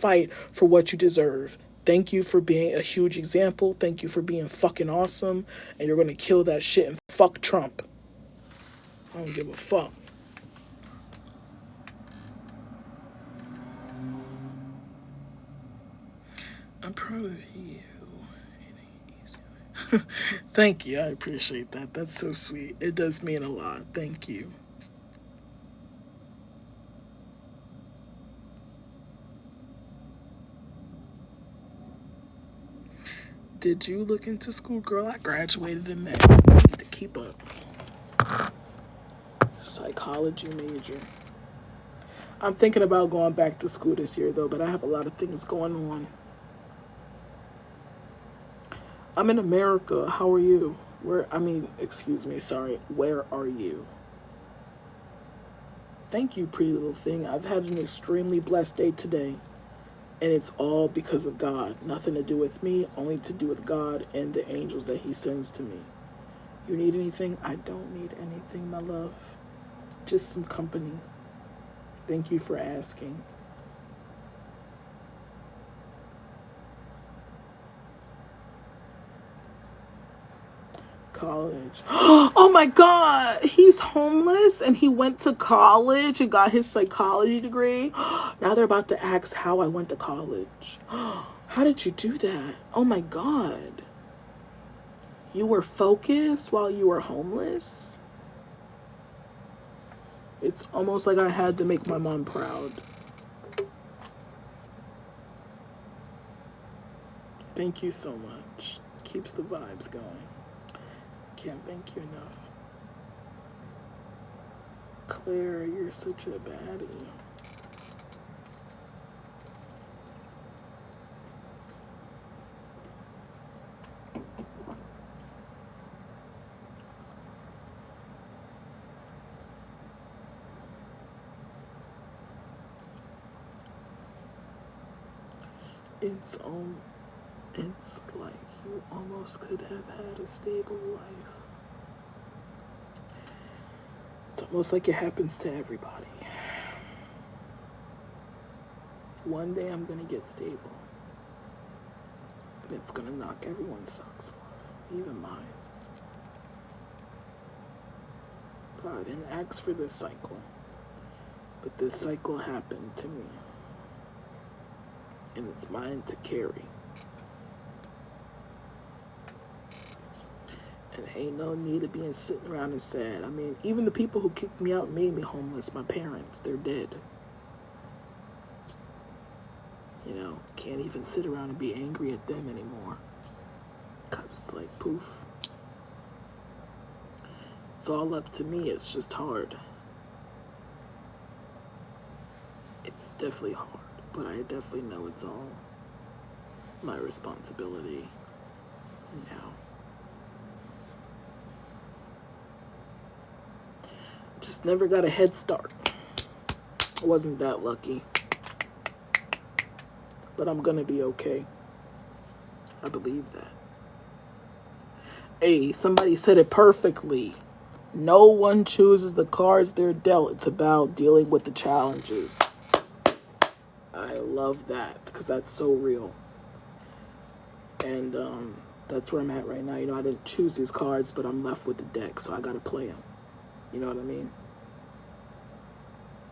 fight for what you deserve. Thank you for being a huge example. Thank you for being fucking awesome. And you're going to kill that shit and fuck Trump. I don't give a fuck. I'm proud of you. Thank you. I appreciate that. That's so sweet. It does mean a lot. Thank you. Did you look into school, girl? I graduated in May. I need to keep up. Psychology major. I'm thinking about going back to school this year, though, but I have a lot of things going on. I'm in America. How are you? Excuse me, sorry. Where are you? Thank you, pretty little thing. I've had an extremely blessed day today. And it's all because of God. Nothing to do with me, only to do with God and the angels that He sends to me. You need anything? I don't need anything, my love. Just some company. Thank you for asking. College. Oh my God! He's homeless and he went to college and got his psychology degree. Now they're about to ask how I went to college. How did you do that? Oh my God. You were focused while you were homeless? It's almost like I had to make my mom proud. Thank you so much. Keeps the vibes going. Can't thank you enough. Claire, you're such a baddie. It's like you almost could have had a stable life. It's almost like it happens to everybody. One day I'm gonna get stable. And it's gonna knock everyone's socks off, even mine. But I didn't ask for this cycle. But this cycle happened to me. And it's mine to carry. And ain't no need of being sitting around and sad. I mean, even the people who kicked me out made me homeless. My parents, they're dead. You know, can't even sit around and be angry at them anymore. Because it's like, poof. It's all up to me. It's just hard. It's definitely hard. But I definitely know it's all my responsibility now. Just never got a head start. I wasn't that lucky. But I'm gonna be okay. I believe that. Hey, somebody said it perfectly. No one chooses the cards they're dealt. It's about dealing with the challenges. I love that because that's so real. And that's where I'm at right now. You know, I didn't choose these cards, but I'm left with the deck, so I gotta play them. You know what I mean?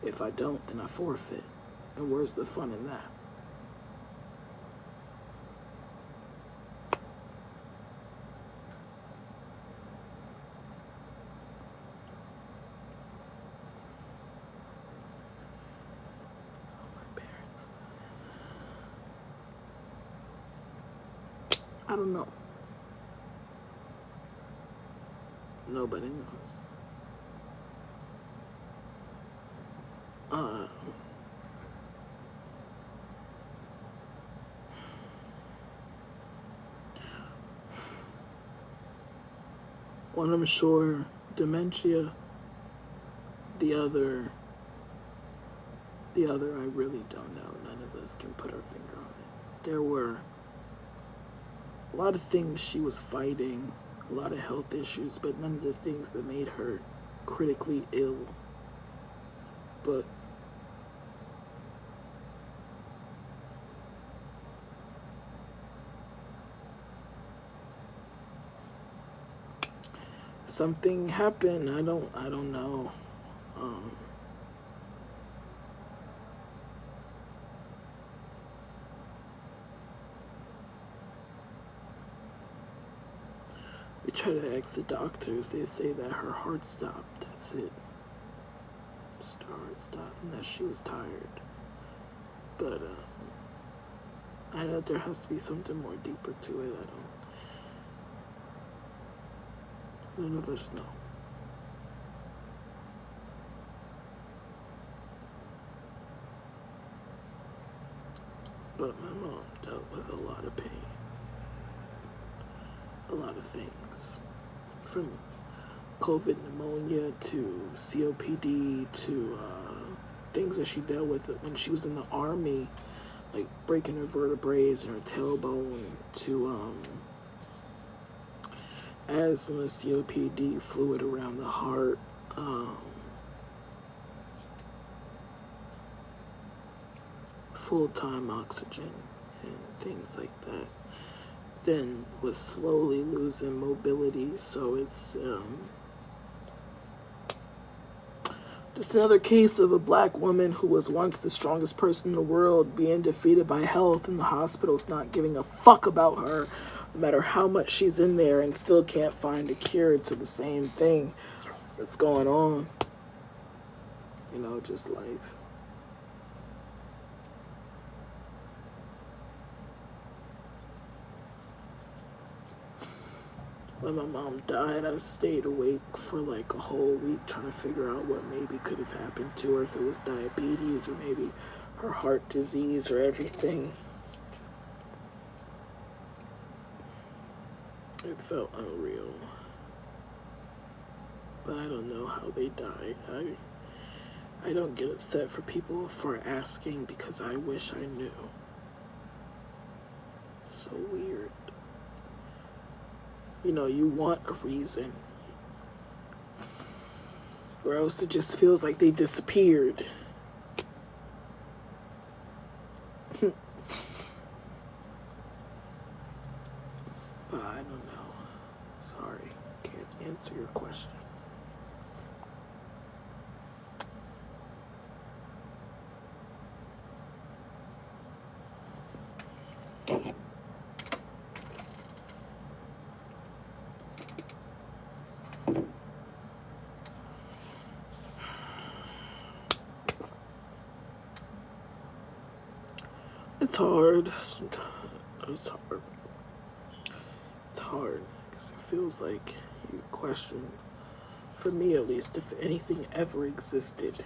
If I don't, then I forfeit. And where's the fun in that? I don't know. Nobody knows. One, I'm sure, dementia. The other, I really don't know. None of us can put our finger on it. There were a lot of things she was fighting, a lot of health issues, but none of the things that made her critically ill. But something happened. I don't know. We try to ask the doctors. They say that her heart stopped. That's it. Just her heart stopped and that she was tired. But I know there has to be something more deeper to it. None of us know. But my mom dealt with a lot of pain. A lot of things. From COVID pneumonia to COPD to things that she dealt with when she was in the army, like breaking her vertebrae and her tailbone, to asthma, COPD, fluid around the heart, full-time oxygen and things like that. Then was slowly losing mobility, so it's just another case of a black woman who was once the strongest person in the world being defeated by health, and the hospital's not giving a fuck about her, no matter how much she's in there, and still can't find a cure to the same thing that's going on. You know, just life. When my mom died, I stayed awake for like a whole week trying to figure out what maybe could have happened to her, if it was diabetes or maybe her heart disease or everything. It felt unreal. But I don't know how they died. I don't get upset for people for asking because I wish I knew. So weird. You know, you want a reason. Or else it just feels like they disappeared. But I don't know. Sorry, can't answer your question. It's hard. Sometimes it's hard. It's hard because it feels like you question, for me at least, if anything ever existed.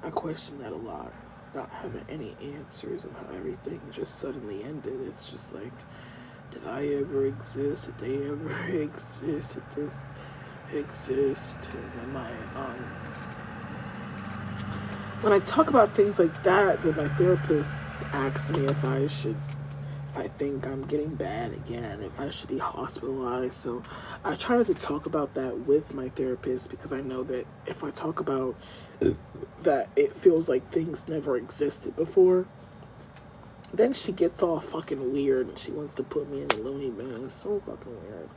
I question that a lot. Not having any answers of how everything just suddenly ended. It's just like, did I ever exist? Did they ever exist? Did this exist? And then when I talk about things like that, then my therapist asks me if I think I'm getting bad again, if I should be hospitalized. So I try not to talk about that with my therapist because I know that if I talk about that, it feels like things never existed before. Then she gets all fucking weird and she wants to put me in a loony bin. It's so fucking weird.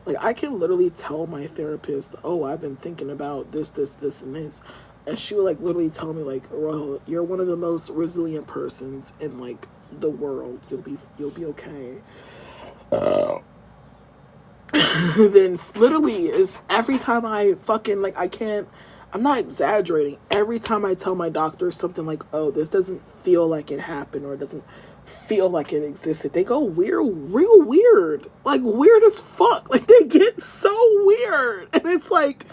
Like, I can literally tell my therapist, oh, I've been thinking about this, and this. And she would, like, literally tell me, like, Rojo, you're one of the most resilient persons in, like, the world. You'll be okay. Then literally is every time I fucking, like, I'm not exaggerating. Every time I tell my doctor something like, oh, this doesn't feel like it happened or it doesn't feel like it existed, they go real weird. Like, weird as fuck. Like, they get so weird. And it's like,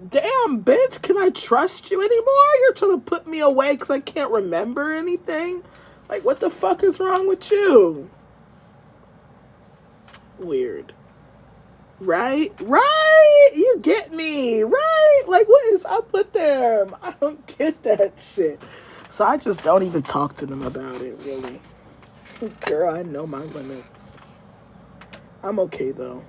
damn, bitch, can I trust you anymore? You're trying to put me away because I can't remember anything? Like, what the fuck is wrong with you? Weird. Right? You get me, right? Like, what is up with them? I don't get that shit. So I just don't even talk to them about it, really. Girl, I know my limits. I'm okay, though.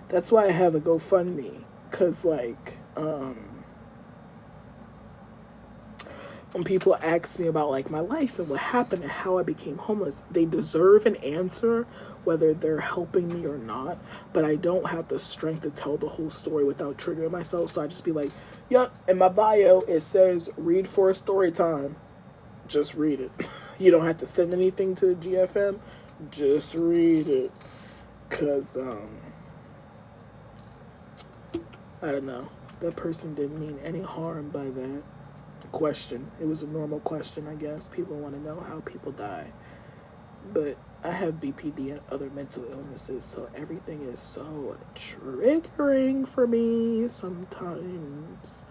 That's why I have a GoFundMe. Because, like, when people ask me about like my life and what happened and how I became homeless, they deserve an answer whether they're helping me or not. But I don't have the strength to tell the whole story without triggering myself. So I just be like, yep, in my bio it says read for a story time. Just read it. You don't have to send anything to the GFM. Just read it. Cause I don't know. That person didn't mean any harm by that question. It was a normal question, I guess. People want to know how people die. But I have BPD and other mental illnesses, so everything is so triggering for me sometimes.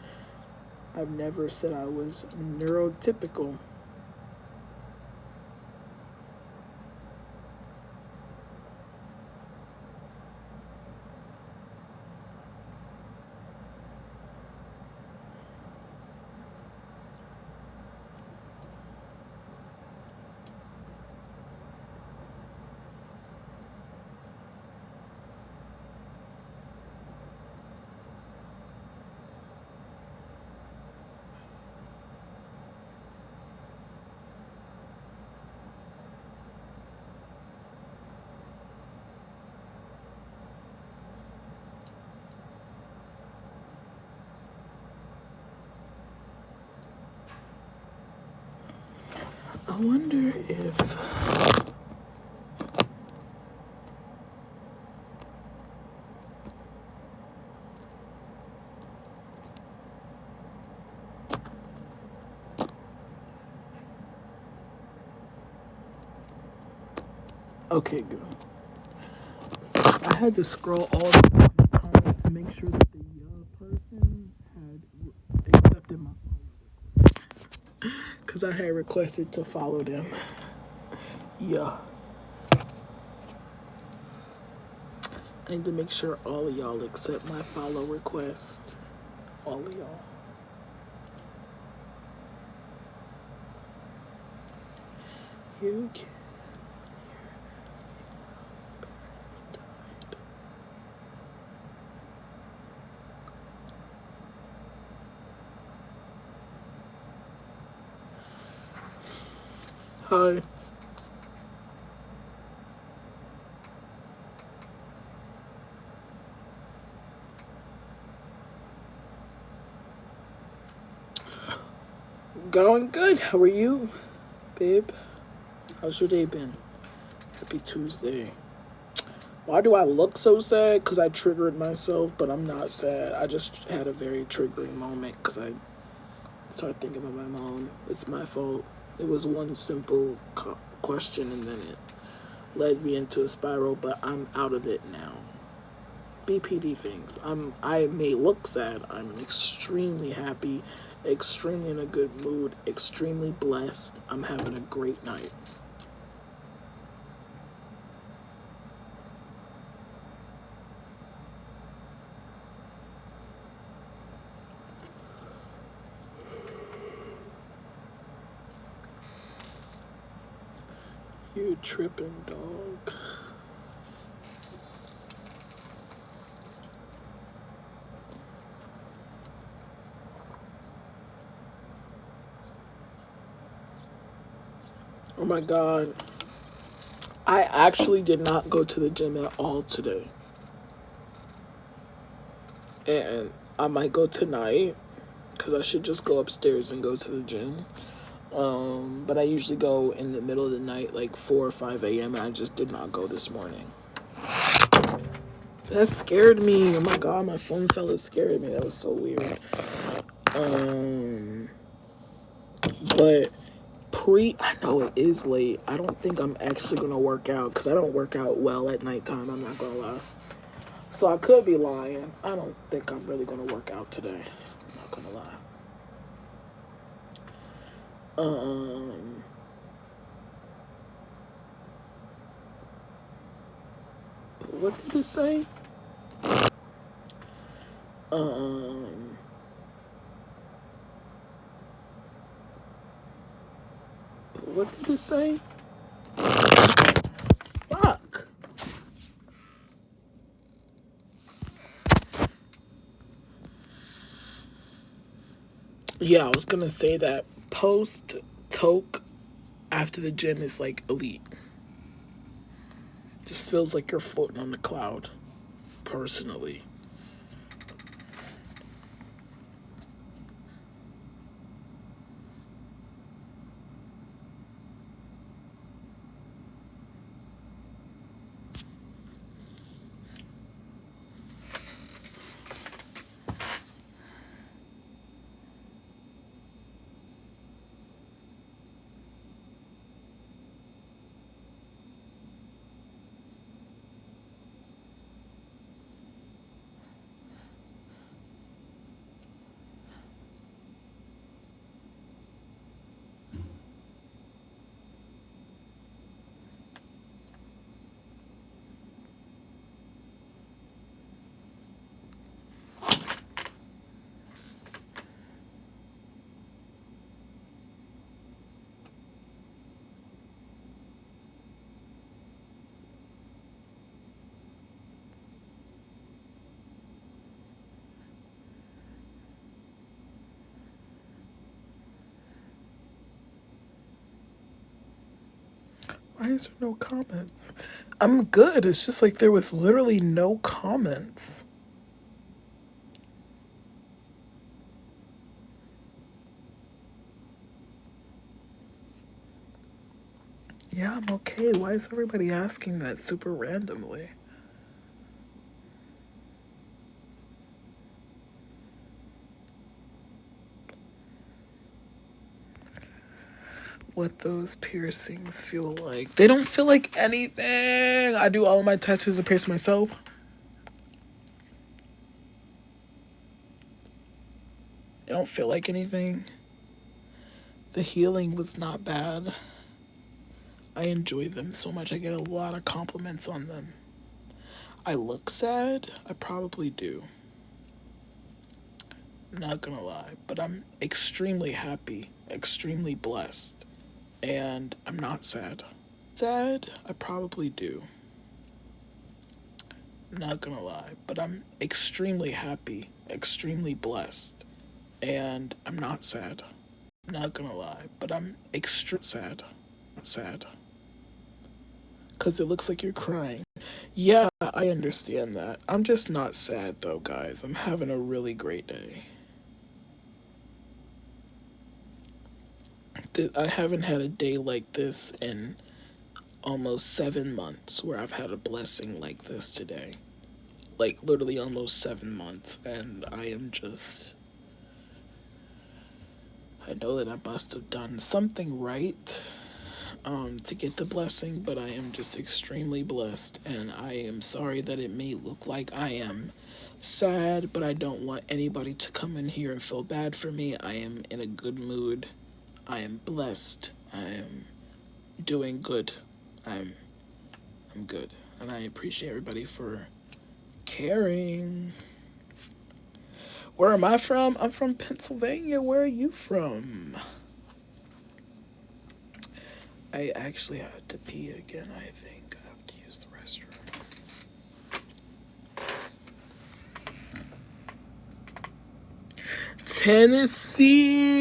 I've never said I was neurotypical. I wonder if okay, good. I had to scroll all the comments to make sure that the person had accepted my because I had requested to follow them. Yeah. I need to make sure all of y'all accept my follow request. All of y'all. You can when you're asking how his parents died. Hi. Going good. How are you, babe? How's your day been? Happy Tuesday. Why do I look so sad? Because I triggered myself, but I'm not sad. I just had a very triggering moment because I started thinking about my mom. It's my fault. It was one simple question and then it led me into a spiral, but I'm out of it now. BPD things. I may look sad. I'm extremely happy, extremely in a good mood, extremely blessed. I'm having a great night. You tripping, dog. Oh my god. I actually did not go to the gym at all today. And I might go tonight because I should just go upstairs and go to the gym. But I usually go in the middle of the night, like 4 or 5 a.m. and I just did not go this morning. That scared me. Oh my god, my phone fell. It scared me. That was so weird. But I know it is late. I don't think I'm actually gonna work out because I don't work out well at nighttime. I'm not gonna lie. So I could be lying. I don't think I'm really gonna work out today. I'm not gonna lie. What did it say? What did it say? Fuck. Yeah, I was gonna say that post toke after the gym is like elite. Just feels like you're floating on the cloud, personally. Why is there no comments? I'm good. It's just like there was literally no comments. Yeah, I'm okay. Why is everybody asking that super randomly? What those piercings feel like. They don't feel like anything. I do all of my tattoos and pierce myself. They don't feel like anything. The healing was not bad. I enjoy them so much. I get a lot of compliments on them. I look sad. I probably do. Not gonna lie, but I'm extremely happy, extremely blessed, and I'm not sad. Sad, I probably do. Not gonna lie, but I'm extremely happy, extremely blessed, and I'm not sad. Not gonna lie, but I'm extra sad. Not sad. Because it looks like you're crying. Yeah, I understand that. I'm just not sad though, guys. I'm having a really great day. I haven't had a day like this in almost 7 months where I've had a blessing like this today. Like literally almost 7 months, and I am just. I know that I must have done something right to get the blessing, but I am just extremely blessed, and I am sorry that it may look like I am sad, but I don't want anybody to come in here and feel bad for me. I am in a good mood. I am blessed. I am doing good. I'm good, and I appreciate everybody for caring. Where am I from? I'm from Pennsylvania. Where are you from? I actually had to pee again, I think. I have to use the restroom. Tennessee.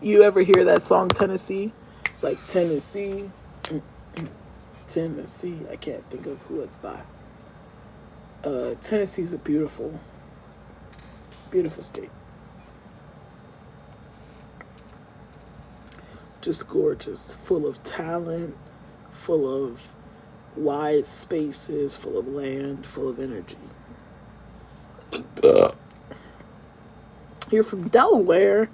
You ever hear that song, Tennessee? It's like Tennessee. Tennessee. I can't think of who it's by. Tennessee's a beautiful, beautiful state. Just gorgeous. Full of talent. Full of wide spaces. Full of land. Full of energy. You're from Delaware.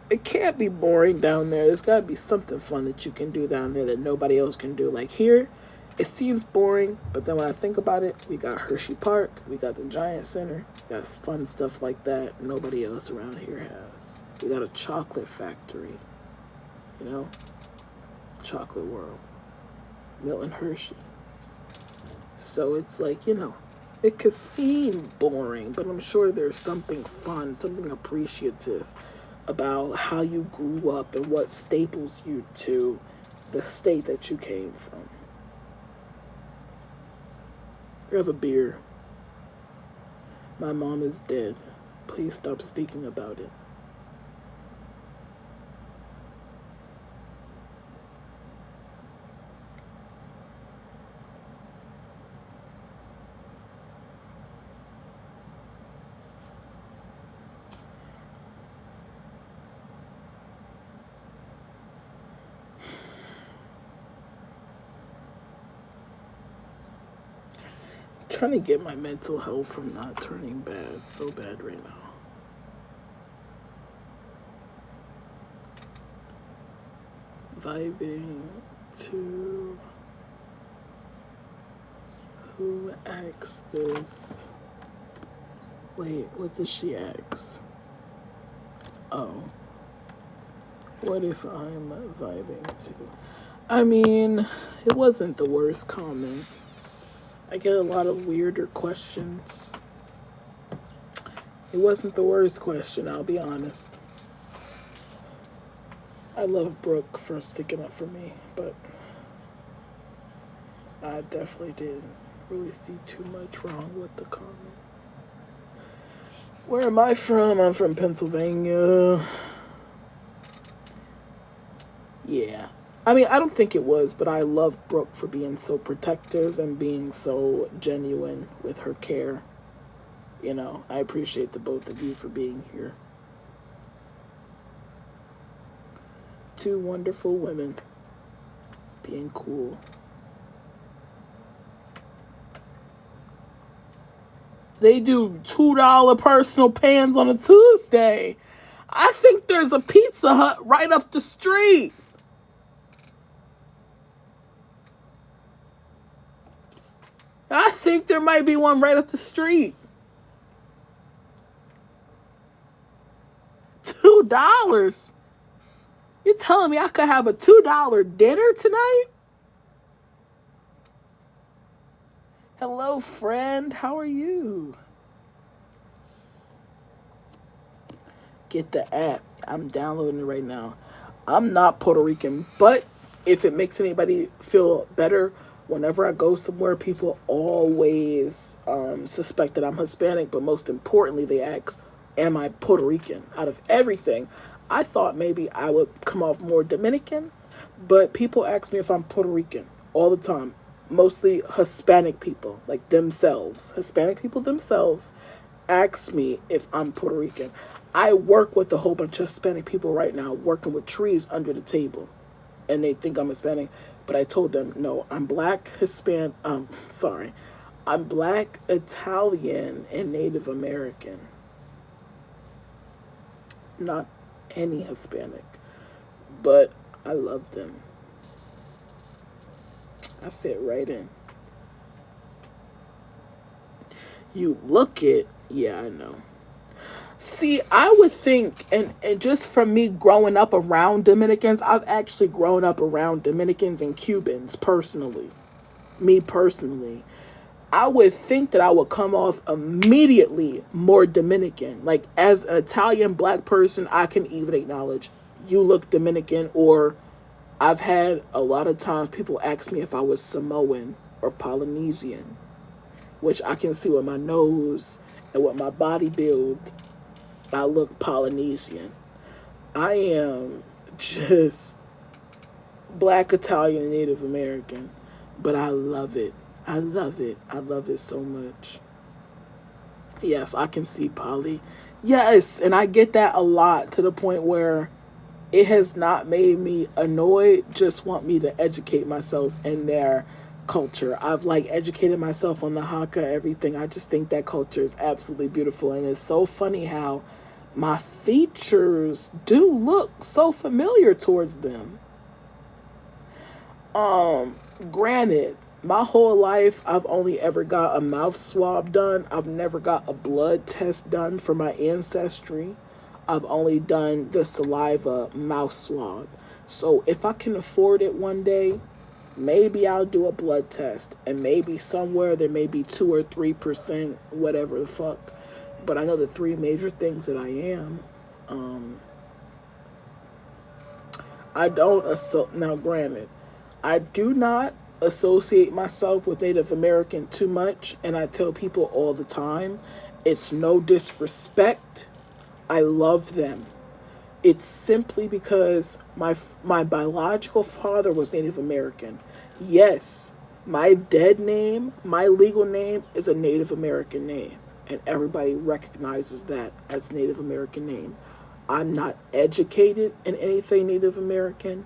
It can't be boring down there. There's got to be something fun that you can do down there that nobody else can do. Like here, it seems boring, but then when I think about it, we got Hershey Park, we got the Giant Center, we got fun stuff like that nobody else around here has. We got a chocolate factory, you know? Chocolate World. Milton Hershey. So it's like, it could seem boring, but I'm sure there's something fun, something appreciative about how you grew up and what staples you to the state that you came from. You have a beer. My mom is dead. Please stop speaking about it. trying to get my mental health from not turning bad so bad right now. Vibing to who asked this? Wait, what does she ask? Oh. What if I'm vibing to? I mean, it wasn't the worst comment. I get a lot of weirder questions. It wasn't the worst question, I'll be honest. I love Brooke for sticking up for me, but I definitely didn't really see too much wrong with the comment. Where am I from? I'm from Pennsylvania. Yeah. I mean, I don't think it was, but I love Brooke for being so protective and being so genuine with her care. You know, I appreciate the both of you for being here. Two wonderful women being cool. They do $2 personal pans on a Tuesday. I think there's a Pizza Hut right up the street. I think there might be one right up the street. $2? You're telling me I could have a $2 dinner tonight? Hello, friend. How are you? Get the app. I'm downloading it right now. I'm not Puerto Rican, but if it makes anybody feel better, whenever I go somewhere, people always suspect that I'm Hispanic, but most importantly, they ask, am I Puerto Rican? Out of everything, I thought maybe I would come off more Dominican, but people ask me if I'm Puerto Rican all the time. Mostly Hispanic people, like themselves. Hispanic people themselves ask me if I'm Puerto Rican. I work with a whole bunch of Hispanic people right now, working with trees under the table, and they think I'm Hispanic. But I told them, no, I'm black, I'm black, Italian, and Native American. Not any Hispanic. But I love them. I fit right in. You look it, yeah, I know. See, I would think, and just from me growing up around Dominicans, I've actually grown up around Dominicans and Cubans personally. Me personally. I would think that I would come off immediately more Dominican. Like, as an Italian black person, I can even acknowledge you look Dominican, or I've had a lot of times people ask me if I was Samoan or Polynesian, which I can see with my nose and with my body build. I look Polynesian. I am just black, Italian, and Native American, but I love it. I love it. I love it so much. Yes, I can see poly. Yes, and I get that a lot, to the point where it has not made me annoyed, just want me to educate myself in their culture. I've educated myself on the Haka, everything. I just think that culture is absolutely beautiful, and it's so funny how my features do look so familiar towards them. Granted, my whole life I've only ever got a mouth swab done. I've never got a blood test done for my ancestry. I've only done the saliva mouth swab. So if I can afford it one day, maybe I'll do a blood test, and maybe somewhere there may be 2 or 3%, whatever the fuck. But I know the 3 major things that I am. I don't now granted, I do not associate myself with Native American too much, and I tell people all the time, it's no disrespect. I love them. It's simply because my biological father was Native American. Yes, my dead name, my legal name is a Native American name, and everybody recognizes that as a Native American name. I'm not educated in anything Native American.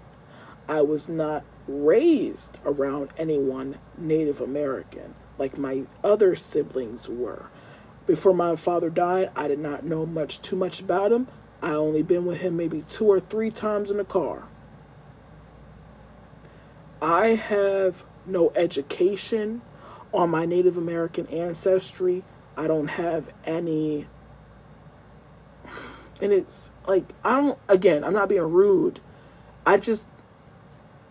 I was not raised around anyone Native American. like my other siblings were. Before my father died, I did not know too much about him. I only been with him maybe 2 or 3 times in the car. I have no education on my Native American ancestry. I don't have any, and it's like, I'm not being rude. I just,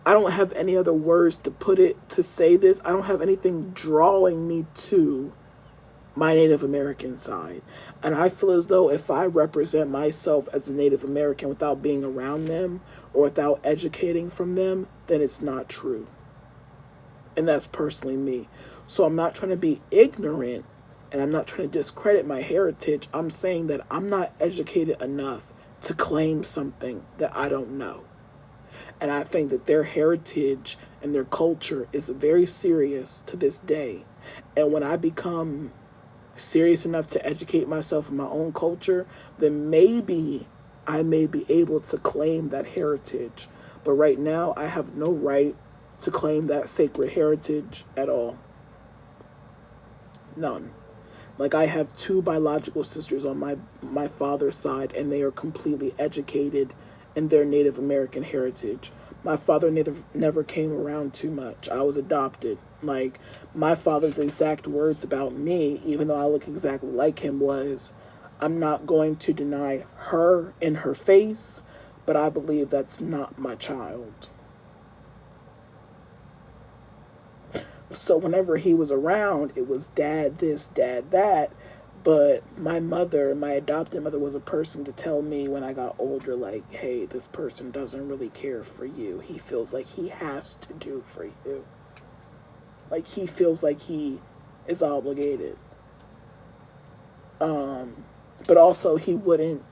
I don't have any other words to say this. I don't have anything drawing me to my Native American side. And I feel as though if I represent myself as a Native American without being around them or without educating from them, then it's not true. And that's personally me. So I'm not trying to be ignorant and I'm not trying to discredit my heritage. I'm saying that I'm not educated enough to claim something that I don't know. And I think that their heritage and their culture is very serious to this day. And when I become serious enough to educate myself in my own culture, then maybe I may be able to claim that heritage. But right now, I have no right to claim that sacred heritage at all. None. Like, I have 2 biological sisters on my father's side, and they are completely educated in their Native American heritage. My father never came around too much. I was adopted. Like, my father's exact words about me, even though I look exactly like him, was, I'm not going to deny her in her face, but I believe that's not my child. So whenever he was around, it was dad this, dad that. But my mother, my adopted mother, was a person to tell me when I got older, like, hey, this person doesn't really care for you. He feels like he has to do for you. Like, he feels like he is obligated. But also, he wouldn't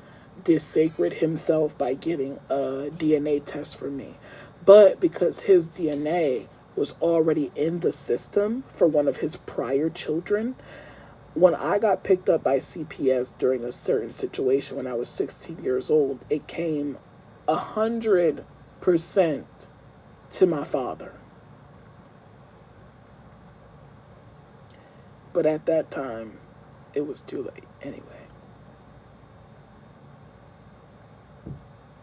dissacred himself by getting a DNA test for me. But because his DNA was already in the system for one of his prior children, when I got picked up by CPS during a certain situation when I was 16 years old, it came 100% to my father. But at that time, it was too late anyway.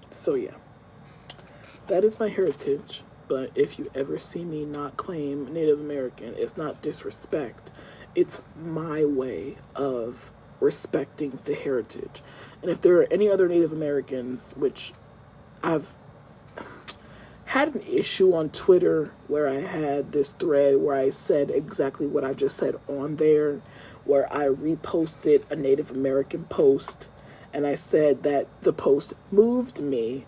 So yeah, that is my heritage. But if you ever see me not claim Native American, it's not disrespect. It's my way of respecting the heritage. And if there are any other Native Americans, which I've had an issue on Twitter where I had this thread where I said exactly what I just said on there, where I reposted a Native American post and I said that the post moved me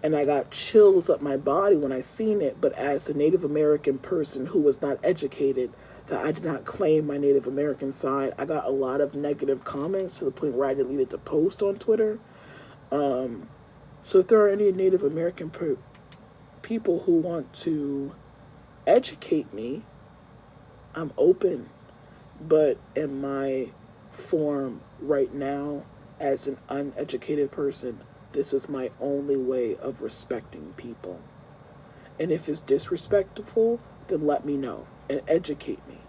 and I got chills up my body when I seen it, but as a Native American person who was not educated, that I did not claim my Native American side, I got a lot of negative comments to the point where I deleted the post on Twitter. So if there are any Native American people who want to educate me, I'm open. But in my form right now, as an uneducated person, this is my only way of respecting people. And if it's disrespectful, then let me know and educate me.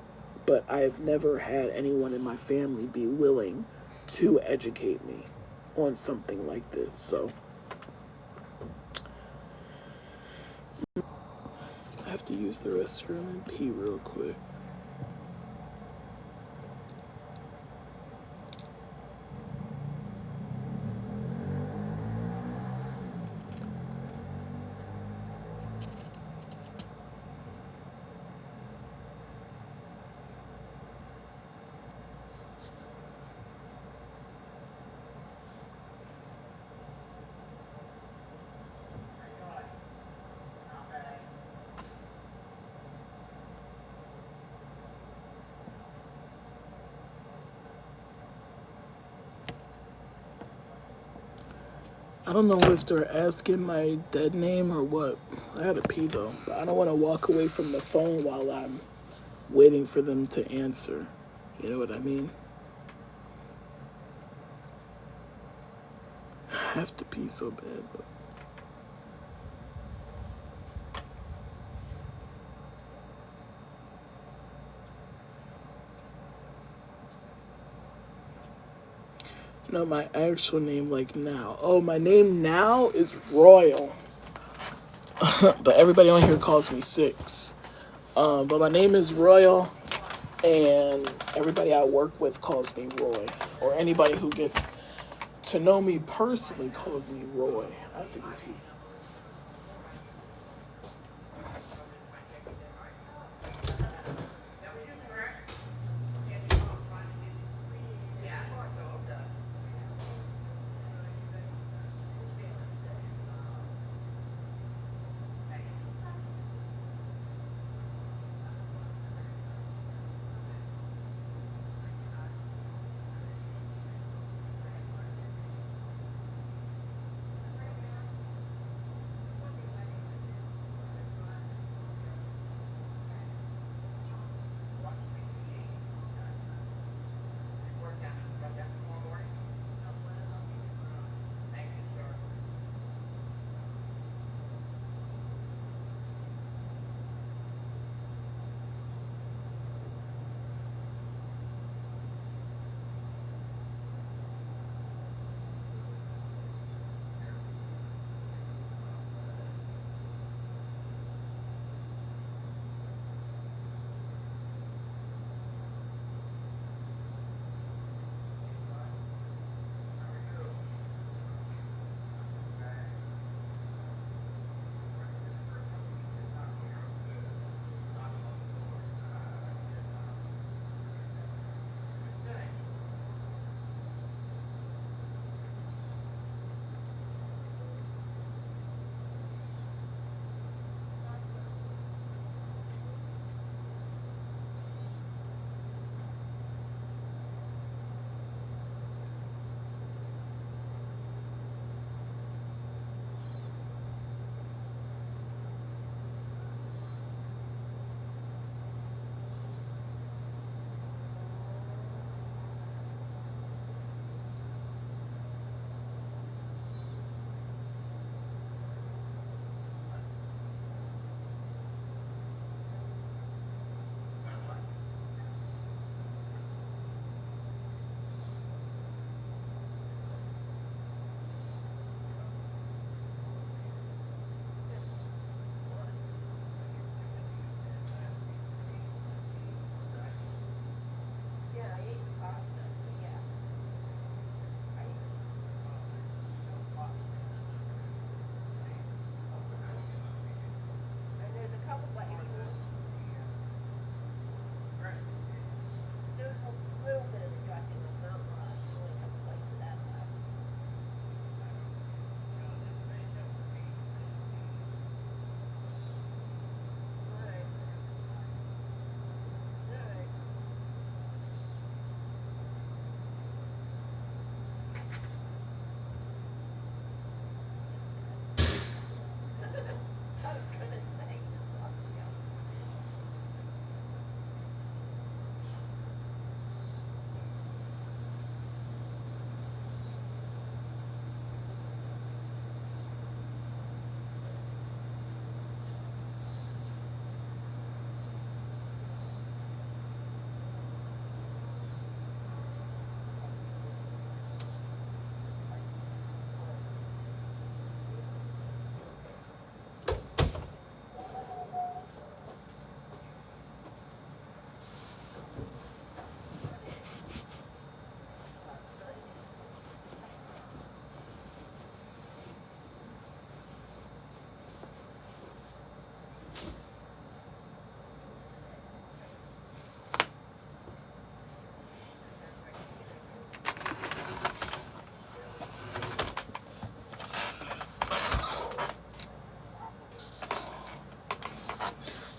But I have never had anyone in my family be willing to educate me on something like this. So I have to use the restroom and pee real quick. I don't know if they're asking my dead name or what. I had to pee though, but I don't want to walk away from the phone while I'm waiting for them to answer. You know what I mean? I have to pee so bad, but No, my actual name, like now. Oh, my name now is Royal. But everybody on here calls me Six. But my name is Royal, and everybody I work with calls me Roy. Or anybody who gets to know me personally calls me Roy. I have to repeat.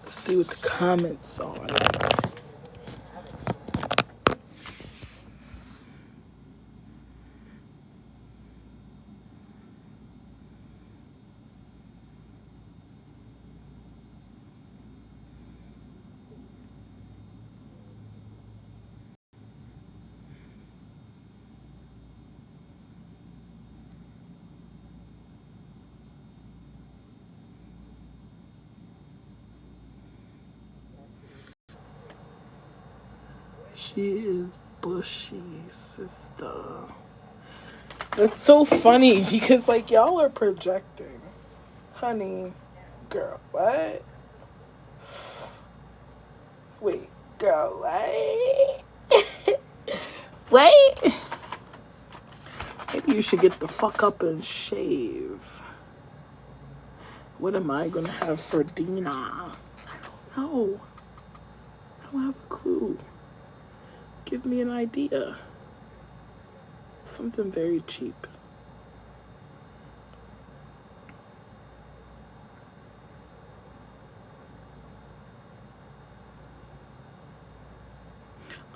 Let's see what the comments are like. She is bushy, sister. That's so funny because like y'all are projecting. Honey, girl, what? Wait, girl, what? Wait. Maybe you should get the fuck up and shave. What am I gonna have for dinner? No, I don't have a clue. Give me an idea. Something very cheap.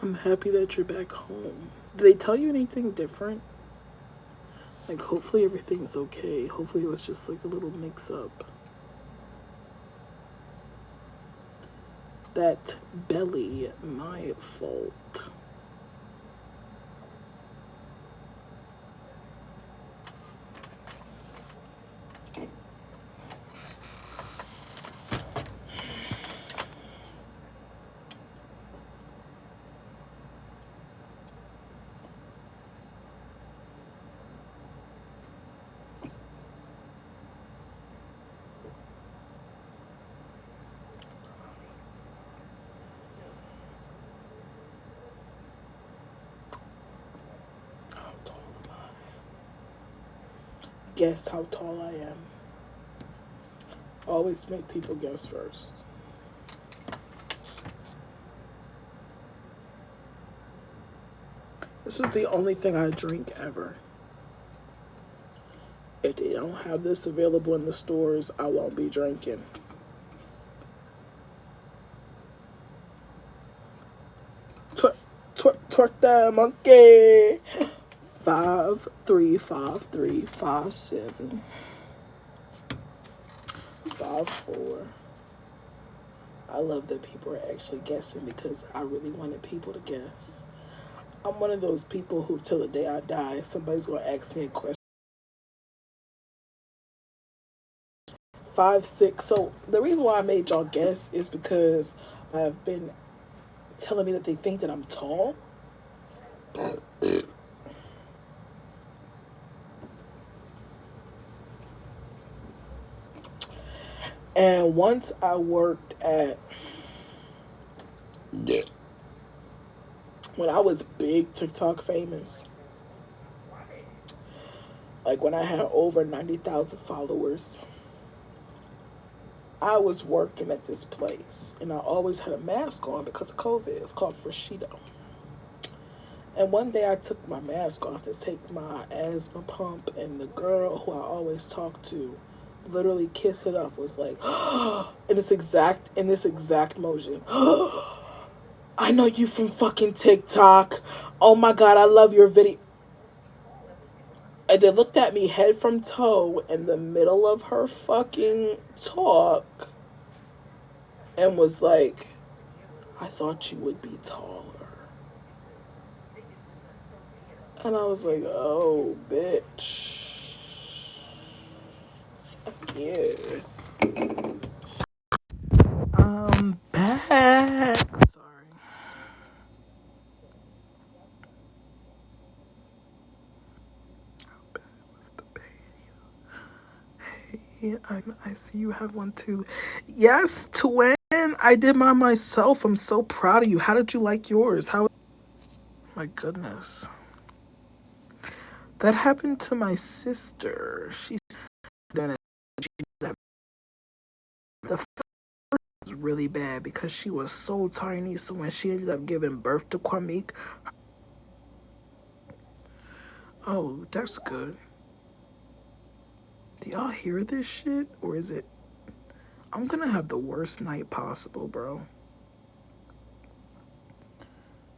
I'm happy that you're back home. Did they tell you anything different? Like, hopefully everything's okay. Hopefully it was just like a little mix up. That belly, my fault. How tall am I? Guess how tall I am. Always make people guess first. This is the only thing I drink ever. If they don't have this available in the stores, I won't be drinking. Twerk, twerk, twerk that monkey. 5 3 5 3 5 7 5 4. I love that people are actually guessing because I really wanted people to guess. I'm one of those people who, till the day I die, somebody's gonna ask me a question. 5 6. So the reason why I made y'all guess is because I've been telling me that they think that I'm tall. And once I worked at, when I was big TikTok famous, like when I had over 90,000 followers, I was working at this place and I always had a mask on because of COVID. It's called Freshito. And one day I took my mask off to take my asthma pump, and the girl who I always talk to literally kissed it up, was like, in this exact motion. I know you from fucking TikTok. Oh my god, I love your video. And they looked at me head from toe in the middle of her fucking talk and was like, I thought you would be taller. And I was like, oh, bitch. Fuck you. I'm back. Sorry. How bad was the pain? Hey, I see you have one too. Yes, twin. I did mine myself. I'm so proud of you. How did you like yours? How? My goodness. That happened to my sister. She's done it. The first was really bad because she was so tiny. So when she ended up giving birth to Kwamik, oh, that's good. Do y'all hear this shit? Or is it? I'm gonna have the worst night possible, bro.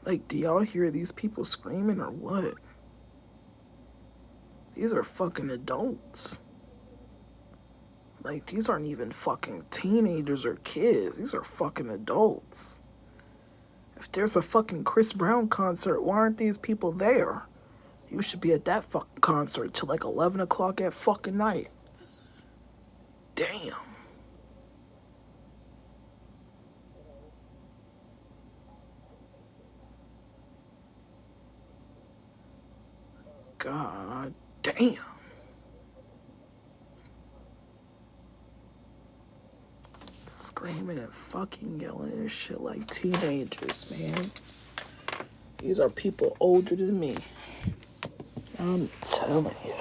Like, do y'all hear these people screaming or what? These are fucking adults. Like, these aren't even fucking teenagers or kids. These are fucking adults. If there's a fucking Chris Brown concert, why aren't these people there? You should be at that fucking concert till like 11 o'clock at fucking night. Damn. God Damn. Screaming and fucking yelling and shit like teenagers, man. These are people older than me. I'm telling you.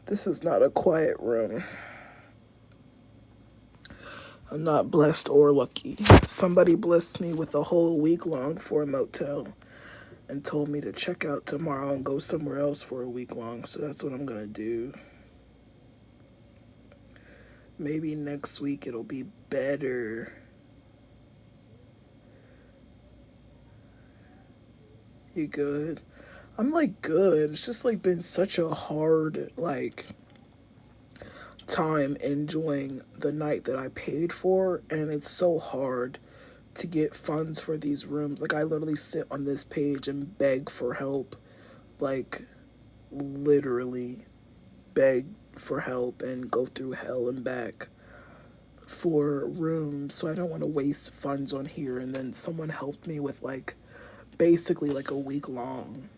This is not a quiet room. I'm not blessed or lucky. Somebody blessed me with a whole week long for a motel and told me to check out tomorrow and go somewhere else for a week long. So that's what I'm going to do. Maybe next week it'll be better. You good? I'm like good. It's just like been such a hard time enjoying the night that I paid for, and it's so hard to get funds for these rooms. Like I literally sit on this page and beg for help. Like literally beg for help and go through hell and back for rooms. So I don't want to waste funds on here. And then someone helped me with like basically like a week long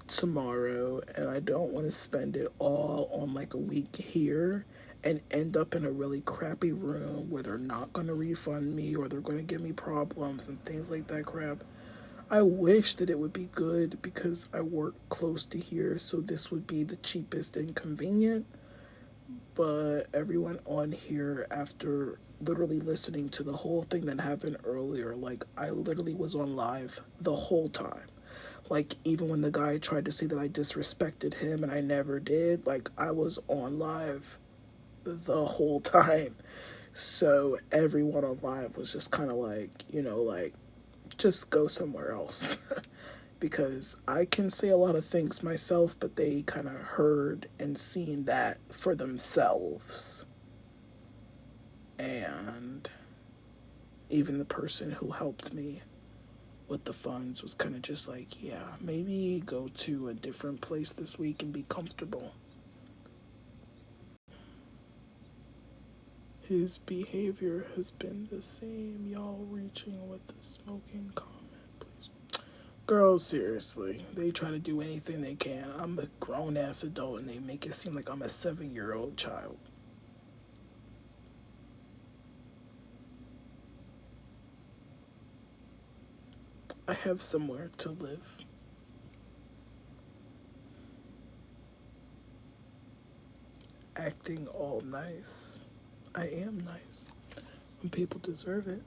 tomorrow, and I don't want to spend it all on like a week here and end up in a really crappy room where they're not going to refund me or they're going to give me problems and things like that crap. I wish that it would be good because I work close to here, so this would be the cheapest and convenient. But everyone on here, after literally listening to the whole thing that happened earlier, like I literally was on live the whole time. Like even when the guy tried to say that I disrespected him and I never did, like I was on live the whole time. So everyone on live was just kind of like, like just go somewhere else. Because I can say a lot of things myself, but they kind of heard and seen that for themselves. And even the person who helped me with the funds was kind of just like, yeah, maybe go to a different place this week and be comfortable. His behavior has been the same. Y'all reaching with the smoking comment, please. Girls, seriously, they try to do anything they can. I'm a grown-ass adult and they make it seem like I'm a 7-year-old child. I have somewhere to live. Acting all nice. I am nice. And people deserve it.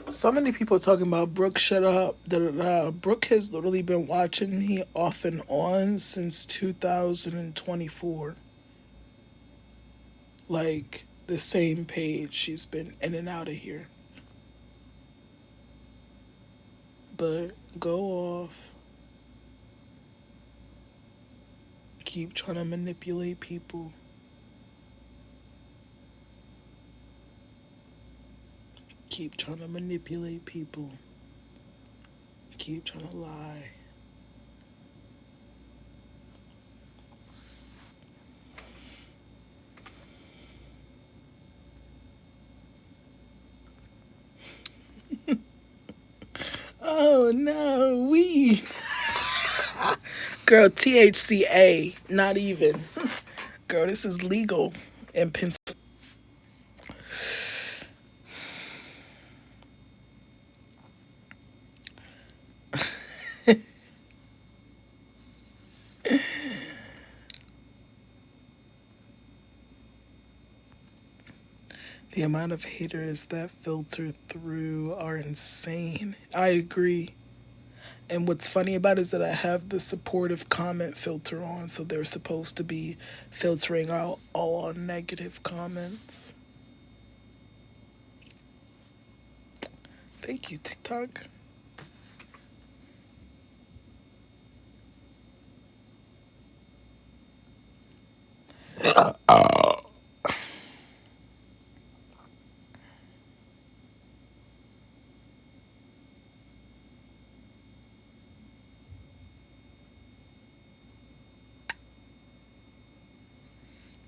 So many people talking about Brooke, shut up. Brooke has literally been watching me off and on since 2024. Like, the same page. She's been in and out of here. But go off. Keep trying to manipulate people. Keep trying to manipulate people. Keep trying to lie. Oh no, weed. Girl, THCA, not even. Girl, this is legal in Pennsylvania. The amount of haters that filter through are insane. I agree. And what's funny about it is that I have the supportive comment filter on, so they're supposed to be filtering out all negative comments. Thank you, TikTok.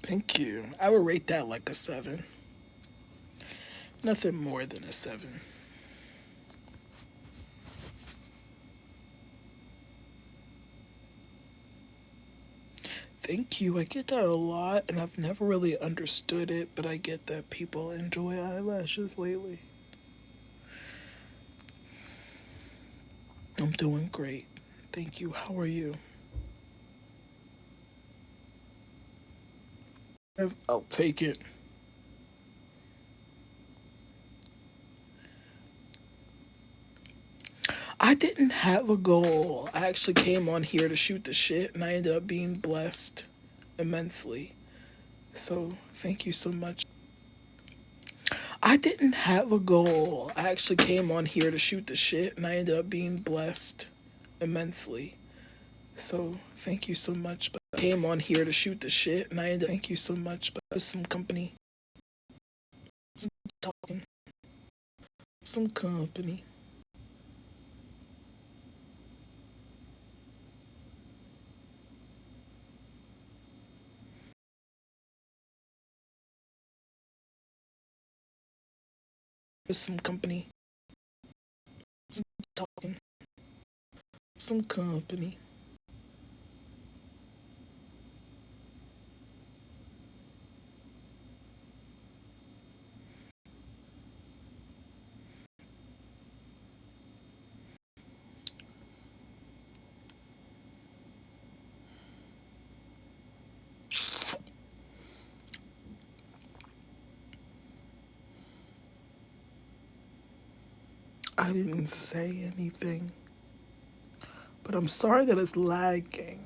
Thank you. I would rate that like a 7. Nothing more than a 7. Thank you. I get that a lot, and I've never really understood it, but I get that people enjoy eyelashes lately. I'm doing great. Thank you. How are you? I'll take it. I didn't have a goal. I actually came on here to shoot the shit, and I ended up being blessed immensely. So, thank you so much. I didn't have a goal. I actually came on here to shoot the shit, and I ended up being blessed immensely. So, thank you so much. But I came on here to shoot the shit, and I ended up, thank you so much. But some company. Talking. Some company. Some company. Talking. Some company. I didn't say anything. But I'm sorry that it's lagging.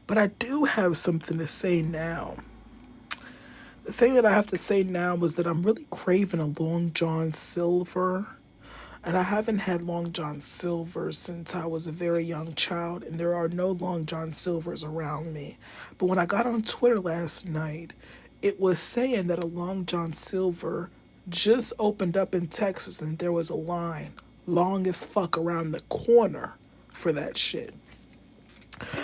But I do have something to say now. The thing that I have to say now is that I'm really craving a Long John Silver. And I haven't had Long John Silver since I was a very young child, and there are no Long John Silvers around me. But when I got on Twitter last night, it was saying that a Long John Silver just opened up in Texas, and there was a line long as fuck around the corner for that shit.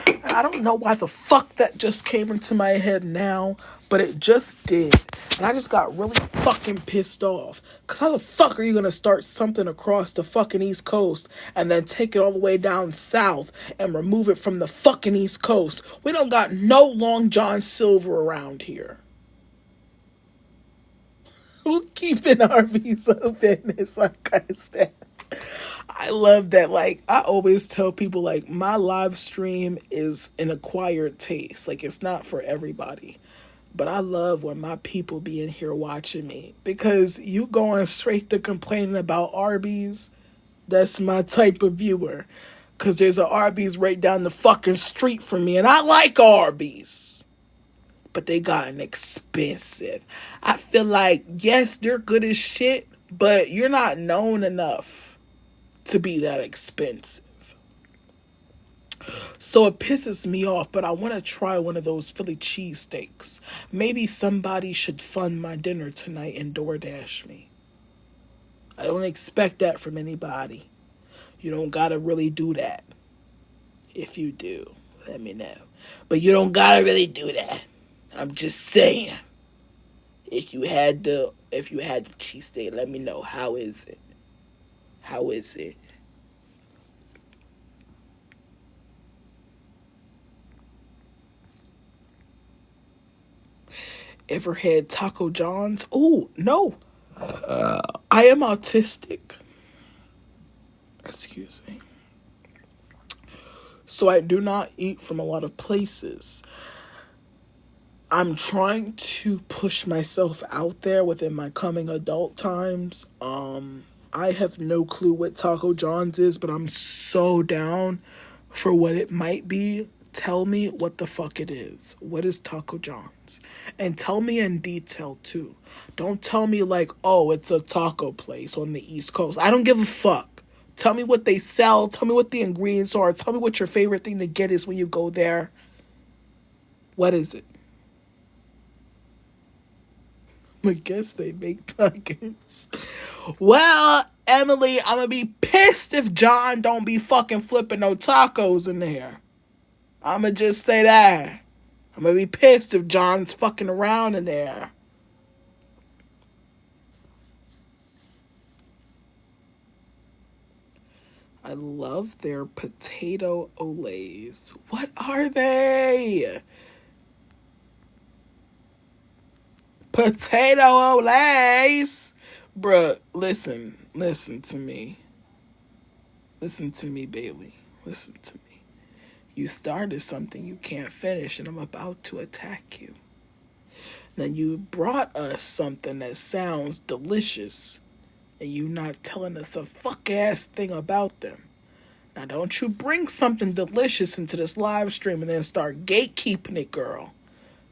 And I don't know why the fuck that just came into my head now, but it just did. And I just got really fucking pissed off. Because how the fuck are you going to start something across the fucking East Coast and then take it all the way down south and remove it from the fucking East Coast? We don't got no Long John Silver around here. We're keeping Arby's open. It's like kind of stuff. I love that. Like, I always tell people, like, my live stream is an acquired taste. Like, it's not for everybody. But I love when my people be in here watching me, because you going straight to complaining about Arby's. That's my type of viewer. Because there's a Arby's right down the fucking street from me, and I like Arby's. But they gotten expensive. I feel like, yes, they're good as shit, but you're not known enough to be that expensive. So it pisses me off, but I want to try one of those Philly cheesesteaks. Maybe somebody should fund my dinner tonight and DoorDash me. I don't expect that from anybody. You don't gotta really do that. If you do, let me know. But you don't gotta really do that. I'm just saying. If you had the cheesesteak, let me know. How is it? How is it? Ever had Taco John's? Oh, no. I am autistic. Excuse me. So I do not eat from a lot of places. I'm trying to push myself out there within my coming adult times. I have no clue what Taco John's is, but I'm so down for what it might be. Tell me what the fuck it is. What is Taco John's? And tell me in detail too. Don't tell me like, oh, it's a taco place on the East Coast. I don't give a fuck. Tell me what they sell. Tell me what the ingredients are. Tell me what your favorite thing to get is when you go there. What is it? I guess they make tacos. Well, Emily, I'm gonna be pissed if John don't be fucking flipping no tacos in there. I'ma just say that. I'm gonna be pissed if John's fucking around in there. I love their potato olays. What are they? Potato olays? Bruh, listen to me. Listen to me, Bailey. Listen to me. You started something you can't finish, and I'm about to attack you. Now, you brought us something that sounds delicious, and you not telling us a fuck ass thing about them. Now, don't you bring something delicious into this live stream and then start gatekeeping it, girl.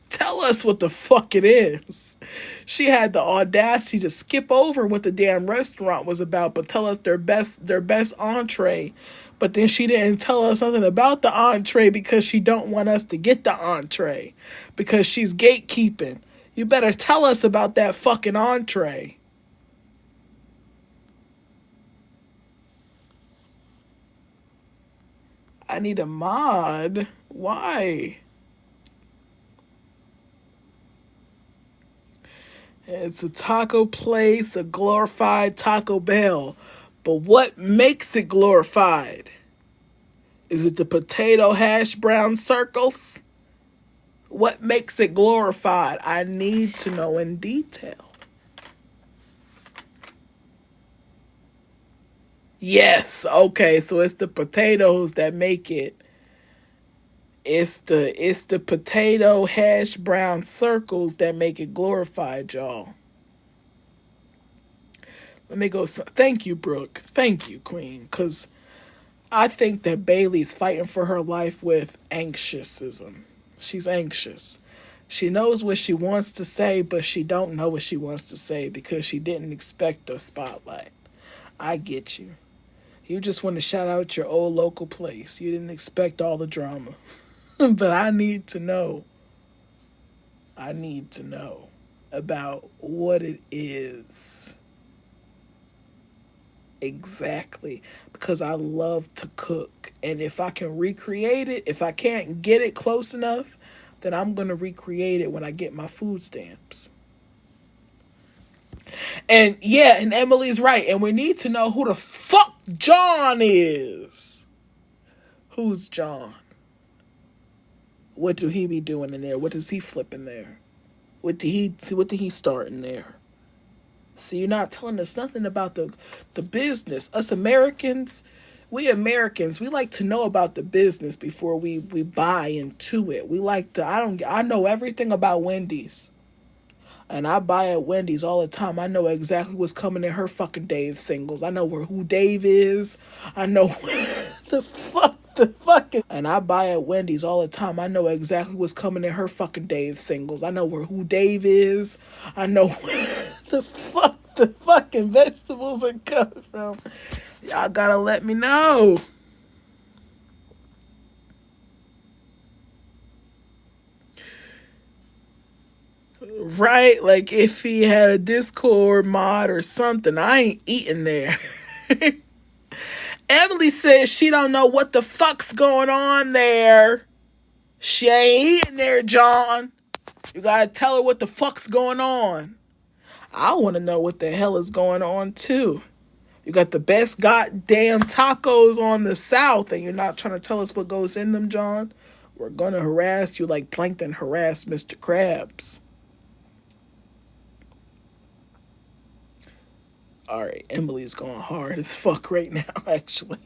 Tell us what the fuck it is. She had the audacity to skip over what the damn restaurant was about, but tell us their best entree. But then she didn't tell us nothing about the entree because she don't want us to get the entree. Because she's gatekeeping. You better tell us about that fucking entree. I need a mod. Why? It's a taco place, a glorified Taco Bell. But what makes it glorified? Is it the potato hash brown circles? What makes it glorified? I need to know in detail. Yes, okay, so it's the potatoes that make it. It's the potato hash brown circles that make it glorified, y'all. Let me go. Thank you, Brooke. Thank you, Queen. Because I think that Bailey's fighting for her life with anxiousism. She's anxious. She knows what she wants to say, but she don't know what she wants to say because she didn't expect the spotlight. I get you. You just want to shout out your old local place. You didn't expect all the drama. But I need to know. I need to know about what it is exactly, because I love to cook. And if I can recreate it, if I can't get it close enough, then I'm going to recreate it when I get my food stamps. And yeah, and Emily's right. And we need to know who the fuck John is. Who's John? What do he be doing in there? What does he flip in there? What did he start in there? See, you're not telling us nothing about the business. Us Americans, We Americans, we like to know about the business before we buy into it. We like to. I know everything about Wendy's. And I buy at Wendy's all the time. I know exactly what's coming in her fucking Dave singles. I know who Dave is. I know the fucking. And I buy at Wendy's all the time. I know exactly what's coming in her fucking Dave singles. I know who Dave is. I know the fucking vegetables are coming from. Y'all gotta let me know. Right? Like if he had a Discord mod or something, I ain't eating there. Emily says she don't know what the fuck's going on there. She ain't eating there, John. You gotta tell her what the fuck's going on. I wanna know what the hell is going on too. You got the best goddamn tacos on the South and you're not trying to tell us what goes in them, John? We're gonna harass you like Plankton harassed Mr. Krabs. Alright, Emily's going hard as fuck right now, actually.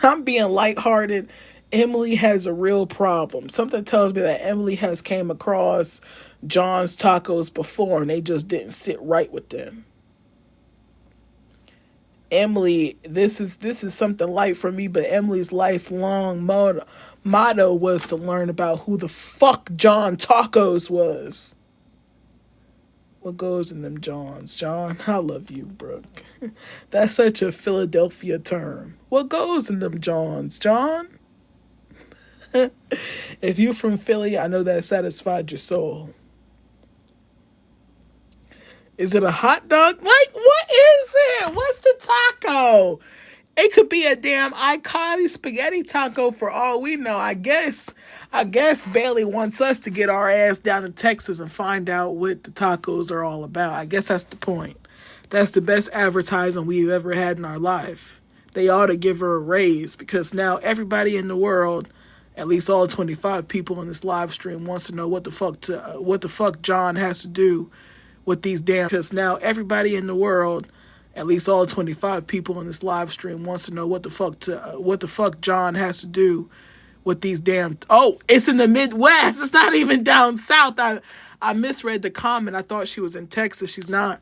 I'm being lighthearted. Emily has a real problem. Something tells me that Emily has came across John's tacos before and they just didn't sit right with them. Emily, this is something light for me, but Emily's lifelong motto was to learn about who the fuck John Tacos was. What goes in them Johns? John, I love you, Brooke. That's such a Philadelphia term. What goes in them Johns, John? If you're from Philly, I know that satisfied your soul. Is it a hot dog? Like, what is it? What's the taco? It could be a damn iconic spaghetti taco for all we know. I guess Bailey wants us to get our ass down to Texas and find out what the tacos are all about. I guess that's the point. That's the best advertising we've ever had in our life. They ought to give her a raise because now everybody in the world, at least all 25 people in this live stream, wants to know what the fuck John has to do with these damn. Because now everybody in the world, at least all 25 people in this live stream, wants to know what the fuck John has to do with these damn. Oh, it's in the Midwest. It's not even down south. I misread the comment. I thought she was in Texas. She's not.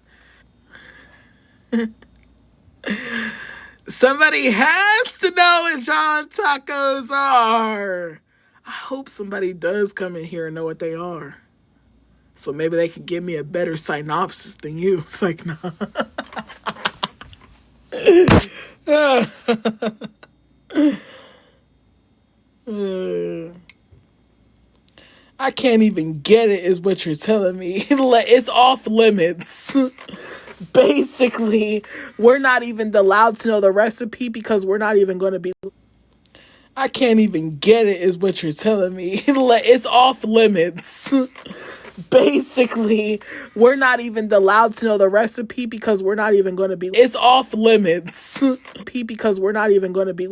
Somebody has to know what John tacos are. I hope somebody does come in here and know what they are. So maybe they can give me a better synopsis than you. It's like, nah. I can't even get it, is what you're telling me. It's off limits. Basically, we're not even allowed to know the recipe because we're not even going to be. I can't even get it, is what you're telling me. It's off limits. Basically, we're not even allowed to know the recipe because we're not even going to be. It's off limits. Because we're not even going to be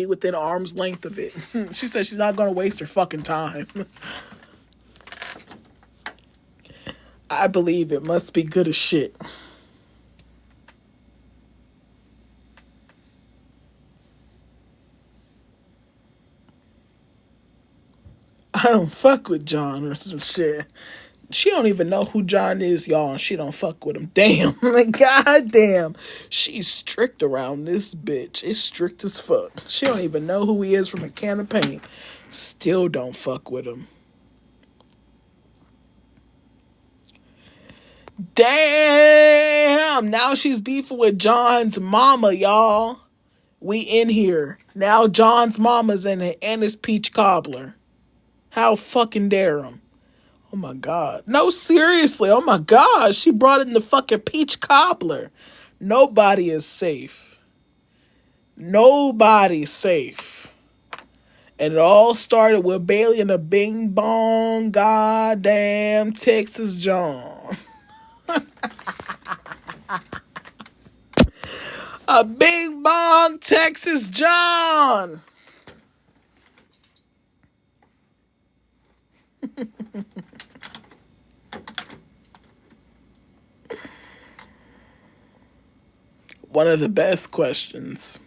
within arm's length of it. She said she's not going to waste her fucking time. I believe it must be good as shit. I don't fuck with John or some shit. She don't even know who John is, y'all, and she don't fuck with him. Damn. Like, goddamn. She's strict around this bitch. It's strict as fuck. She don't even know who he is from a can of paint. Still don't fuck with him. Damn. Now she's beefing with John's mama, y'all. We in here. Now John's mama's in it and his peach cobbler. How fucking dare him? Oh my god. No, seriously. Oh my god. She brought in the fucking peach cobbler. Nobody is safe. Nobody's safe. And it all started with Bailey and a bing bong goddamn Texas John. A bing bong Texas John. One of the best questions.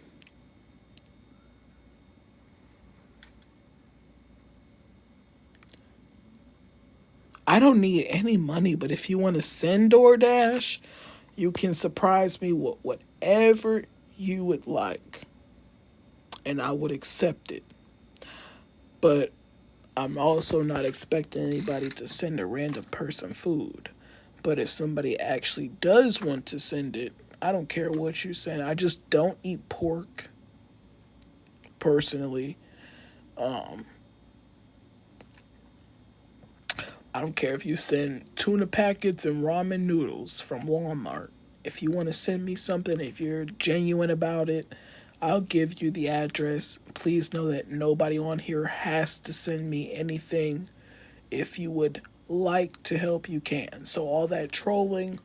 I don't need any money, but if you want to send DoorDash, you can surprise me with whatever you would like, and I would accept it. But I'm also not expecting anybody to send a random person food. But if somebody actually does want to send it, I don't care what you send. I just don't eat pork personally. Um, I don't care if you send tuna packets and ramen noodles from Walmart. If you want to send me something, if you're genuine about it, I'll give you the address. Please know that nobody on here has to send me anything. If you would like to help, you can. So, all that trolling,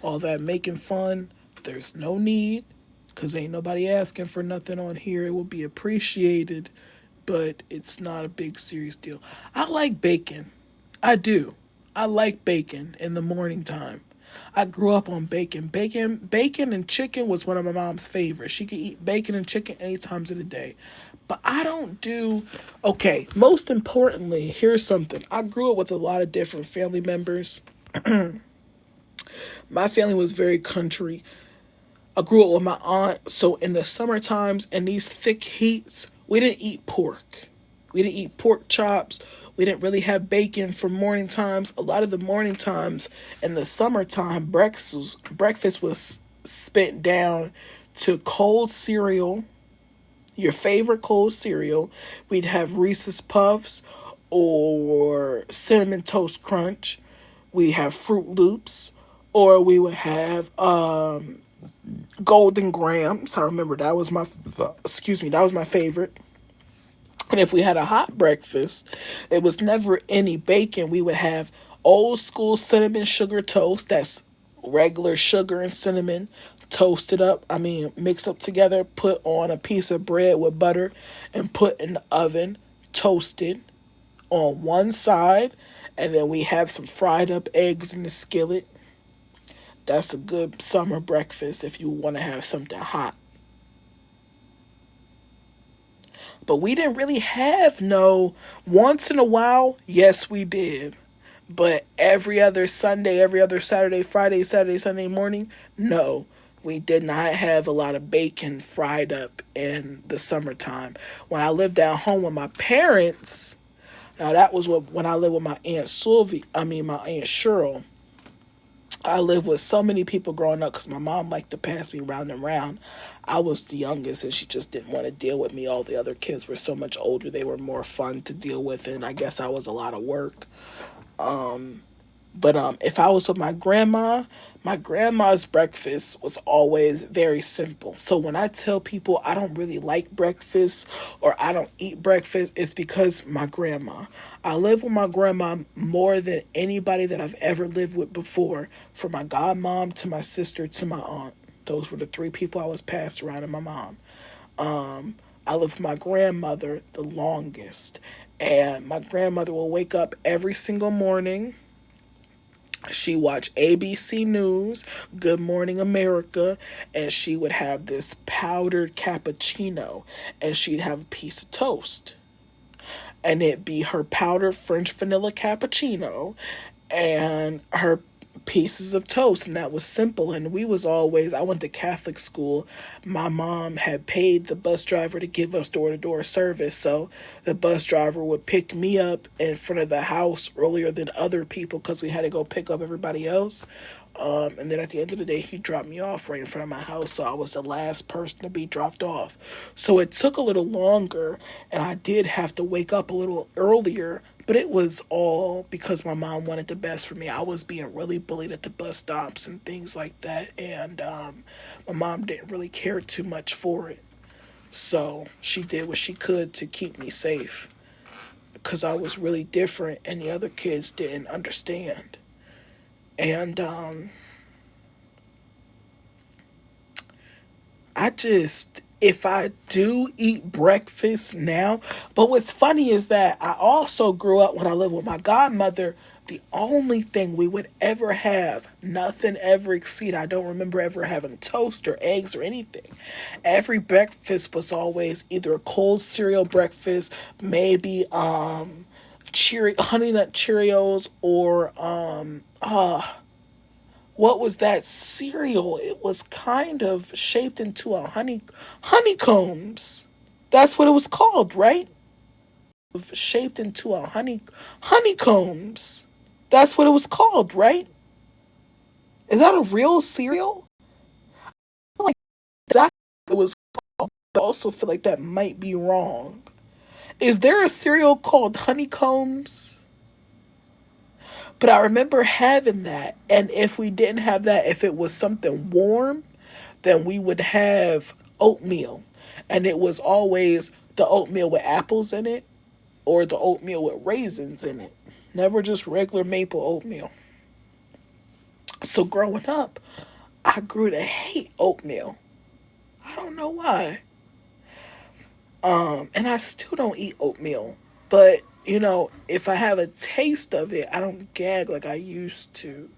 all that making fun, there's no need, because ain't nobody asking for nothing on here. It will be appreciated, but it's not a big serious deal. I like bacon. I do. I like bacon in the morning time. I grew up on bacon. Bacon and chicken was one of my mom's favorites. She could eat bacon and chicken any times of the day. But I don't do. Okay, most importantly, here's something. I grew up with a lot of different family members. My family was very country. I grew up with my aunt, so in the summer times and these thick heats, we didn't eat pork. We didn't eat pork chops. We didn't really have bacon for morning times. A lot of the morning times in the summertime, breakfast was spent down to cold cereal, your favorite cold cereal. We'd have Reese's Puffs or Cinnamon Toast Crunch. We have Fruit Loops, or we would have Golden Grams. I remember that was my favorite. And if we had a hot breakfast, it was never any bacon. We would have old school cinnamon sugar toast. That's regular sugar and cinnamon toasted up. I mean, mixed up together, put on a piece of bread with butter and put in the oven, toasted on one side. And then we have some fried up eggs in the skillet. That's a good summer breakfast if you want to have something hot. But we didn't really have no once in a while. Yes, we did. But every other Sunday, every other Saturday, Friday, Saturday, Sunday morning, no. We did not have a lot of bacon fried up in the summertime. When I lived at home with my parents, now that was when I lived with my Aunt Sylvie, my Aunt Cheryl. I lived with so many people growing up because my mom liked to pass me round and round. I was the youngest and she just didn't want to deal with me. All the other kids were so much older. They were more fun to deal with, and I guess I was a lot of work. But if I was with my grandma's breakfast was always very simple. So when I tell people I don't really like breakfast or I don't eat breakfast, it's because my grandma. I live with my grandma more than anybody that I've ever lived with before, from my godmom to my sister to my aunt. Those were the three people I was passed around, and my mom. I lived with my grandmother the longest, and my grandmother will wake up every single morning. She watched ABC News, Good Morning America, and she would have this powdered cappuccino, and she'd have a piece of toast. And it'd be her powdered French vanilla cappuccino and her pieces of toast, and that was simple. And I went to Catholic school. My mom had paid the bus driver to give us door-to-door service, so the bus driver would pick me up in front of the house earlier than other people because we had to go pick up everybody else. And then at the end of the day, he dropped me off right in front of my house, so I was the last person to be dropped off. So it took a little longer, and I did have to wake up a little earlier, but it was all because my mom wanted the best for me. I was being really bullied at the bus stops and things like that, and my mom didn't really care too much for it. So she did what she could to keep me safe because I was really different and the other kids didn't understand. And if I do eat breakfast now, but what's funny is that I also grew up when I lived with my godmother. The only thing we would ever have, nothing ever exceed. I don't remember ever having toast or eggs or anything. Every breakfast was always either a cold cereal breakfast, maybe honey nut Cheerios, or what was that cereal? It was kind of shaped into a honeycombs. That's what it was called, right? Shaped into a honeycombs. That's what it was called, right? Is that a real cereal? Like exactly what it was called. I also feel like that might be wrong. Is there a cereal called honeycombs? But I remember having that, and if we didn't have that, if it was something warm, then we would have oatmeal, and it was always the oatmeal with apples in it or the oatmeal with raisins in it. Never just regular maple oatmeal. So growing up, I grew to hate oatmeal. I don't know why. And I still don't eat oatmeal. But, if I have a taste of it, I don't gag like I used to.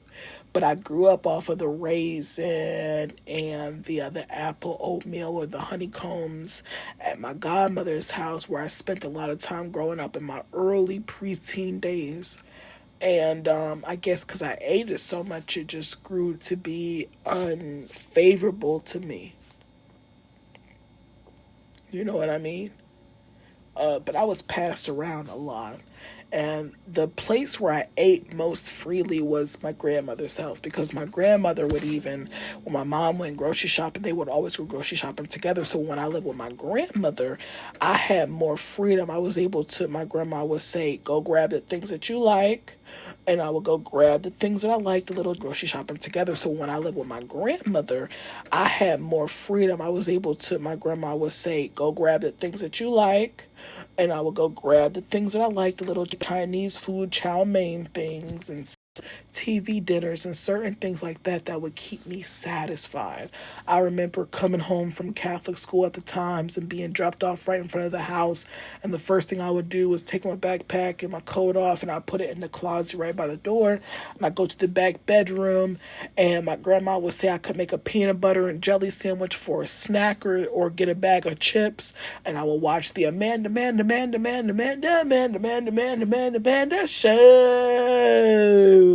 But I grew up off of the raisin and the other apple oatmeal or the honeycombs at my godmother's house, where I spent a lot of time growing up in my early preteen days. And I guess because I ate it so much, it just grew to be unfavorable to me. You know what I mean? But I was passed around a lot. And the place where I ate most freely was my grandmother's house, because my grandmother would, even when my mom went grocery shopping, they would always go grocery shopping together. So when I lived with my grandmother, I had more freedom. I was able to, my grandma would say, go grab the things that you like. And I would go grab the things that I liked, a little grocery shopping together. So when I lived with my grandmother, I had more freedom. I was able to, my grandma would say, go grab the things that you like. And I would go grab the things that I liked, the little Chinese food, chow mein things, and TV dinners and certain things like that that would keep me satisfied. I remember coming home from Catholic school at the times and being dropped off right in front of the house. And the first thing I would do was take my backpack and my coat off, and I put it in the closet right by the door. And I go to the back bedroom, and my grandma would say I could make a peanut butter and jelly sandwich for a snack, or get a bag of chips. And I would watch the Amanda show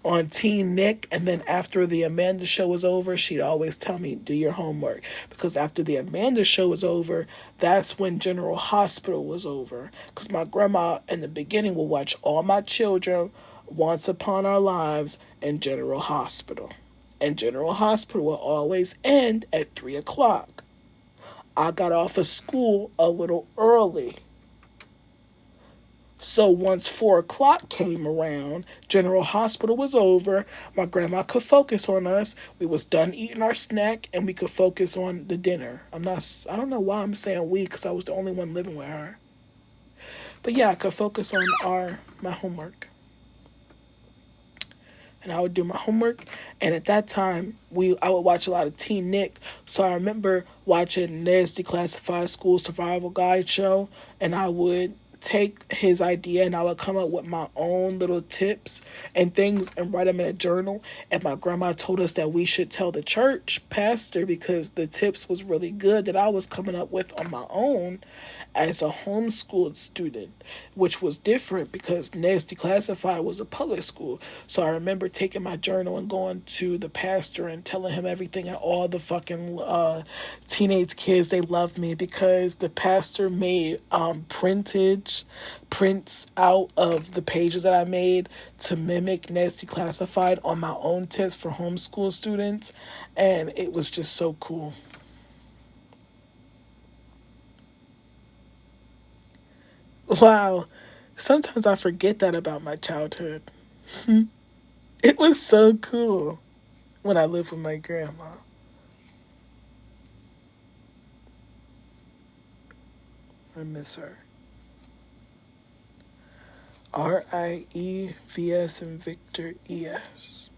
on Teen Nick. And then after the Amanda show was over, she'd always tell me, do your homework. Because after the Amanda show was over, that's when General Hospital was over. Because my grandma in the beginning would watch All My Children, Once Upon Our Lives, and General Hospital. And General Hospital will always end at 3 o'clock. I got off of school a little early. So once 4 o'clock came around, General Hospital was over. My grandma could focus on us. We was done eating our snack, and we could focus on the dinner. I don't know why I'm saying we, because I was the only one living with her. But yeah, I could focus on my homework. And I would do my homework. And at that time, I would watch a lot of Teen Nick. So I remember watching Ned's Declassified School Survival Guide show, and I would take his idea and I would come up with my own little tips and things and write them in a journal. And my grandma told us that we should tell the church pastor, because the tips was really good that I was coming up with on my own as a homeschooled student, which was different because Ned's Declassified was a public school. So I remember taking my journal and going to the pastor and telling him everything, and all the fucking teenage kids, they loved me because the pastor made prints out of the pages that I made to mimic Ned's Declassified on my own tips for homeschool students, and it was just so cool. Wow. Sometimes I forget that about my childhood. It was so cool when I lived with my grandma. I miss her. RIEVS and Victor ES.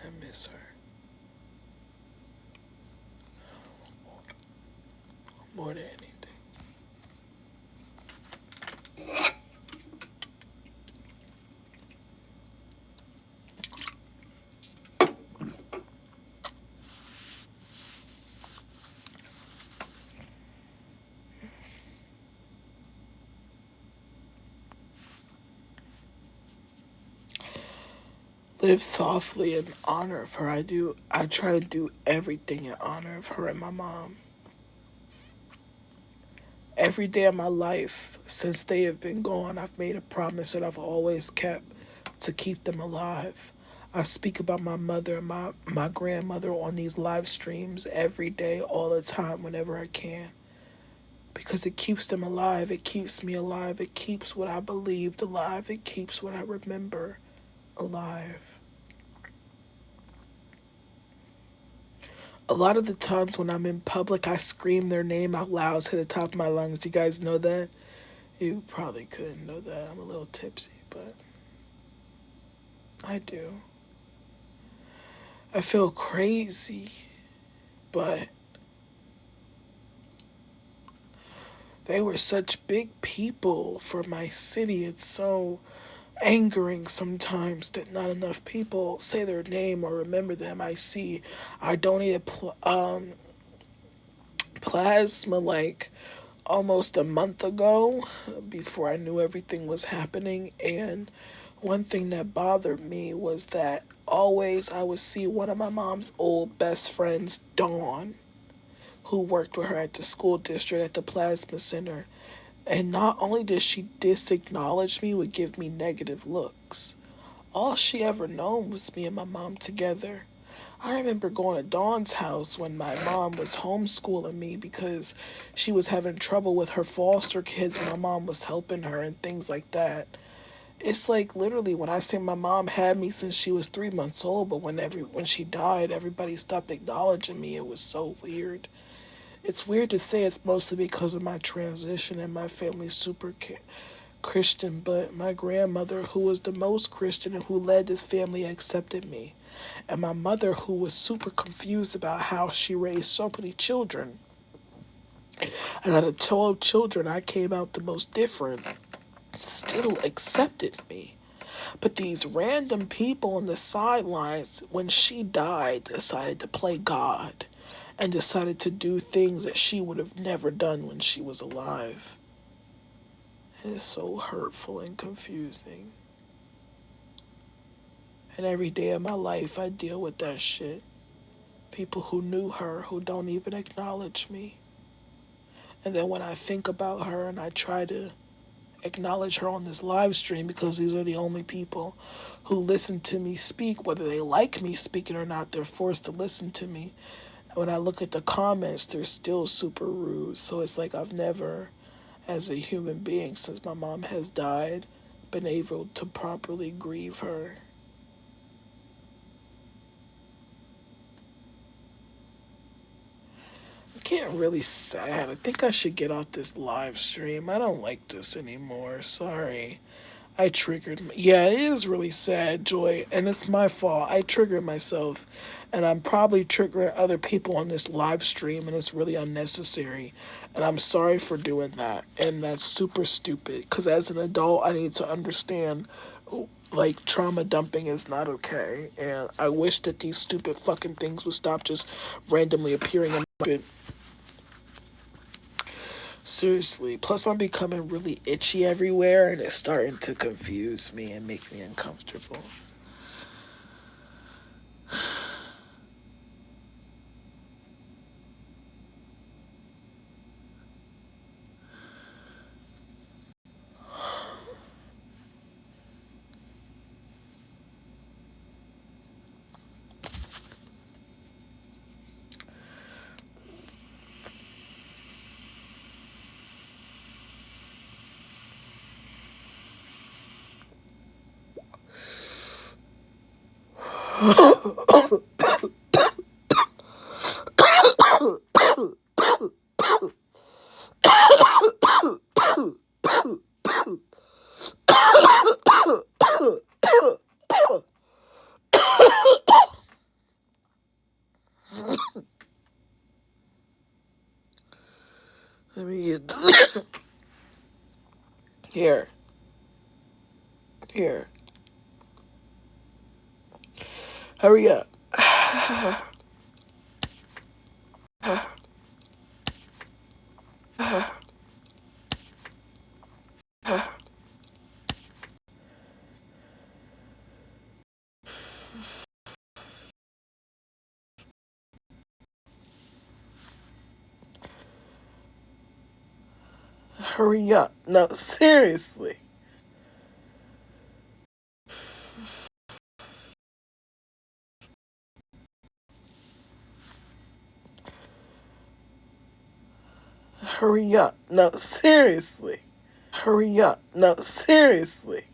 I miss her. more than anything. Live softly in honor of her. I try to do everything in honor of her and my mom. Every day of my life since they have been gone, I've made a promise that I've always kept to keep them alive. I speak about my mother and my grandmother on these live streams every day, all the time, whenever I can. Because it keeps them alive. It keeps me alive. It keeps what I believed alive. It keeps what I remember alive. A lot of the times when I'm in public, I scream their name out loud to the top of my lungs. You guys know that? You probably couldn't know that. I'm a little tipsy, but I do. I feel crazy, but they were such big people for my city. It's so angering sometimes that not enough people say their name or remember them. I donated plasma like almost a month ago before I knew everything was happening. And one thing that bothered me was that always I would see one of my mom's old best friends, Dawn, who worked with her at the school district at the plasma center. And not only did she disacknowledge me, would give me negative looks. All she ever known was me and my mom together. I remember going to Dawn's house when my mom was homeschooling me because she was having trouble with her foster kids and my mom was helping her and things like that. It's like literally when I say my mom had me since she was 3 months old, but when she died, everybody stopped acknowledging me. It was so weird. It's weird to say it's mostly because of my transition and my family's super Christian, but my grandmother, who was the most Christian and who led this family, accepted me. And my mother, who was super confused about how she raised so many children, and out of 12 children, I came out the most different, still accepted me. But these random people on the sidelines, when she died, decided to play God and decided to do things that she would have never done when she was alive. It is so hurtful and confusing. And every day of my life, I deal with that shit. People who knew her who don't even acknowledge me. And then when I think about her and I try to acknowledge her on this live stream because these are the only people who listen to me speak, whether they like me speaking or not, they're forced to listen to me. And when I look at the comments, they're still super rude. So it's like I've never, as a human being, since my mom has died, been able to properly grieve her. Getting really sad. I think I should get off this live stream. I don't like this anymore. Sorry. I triggered. Yeah, it is really sad, Joy, and it's my fault. I triggered myself, and I'm probably triggering other people on this live stream, and it's really unnecessary. And I'm sorry for doing that, and that's super stupid, because as an adult, I need to understand, like, trauma dumping is not okay, and I wish that these stupid fucking things would stop just randomly appearing in my bed. Seriously. Plus, I'm becoming really itchy everywhere, and it's starting to confuse me and make me uncomfortable. me here. Here. Hurry up. Hurry up. No, seriously. Hurry up. No, seriously. Hurry up. No, seriously.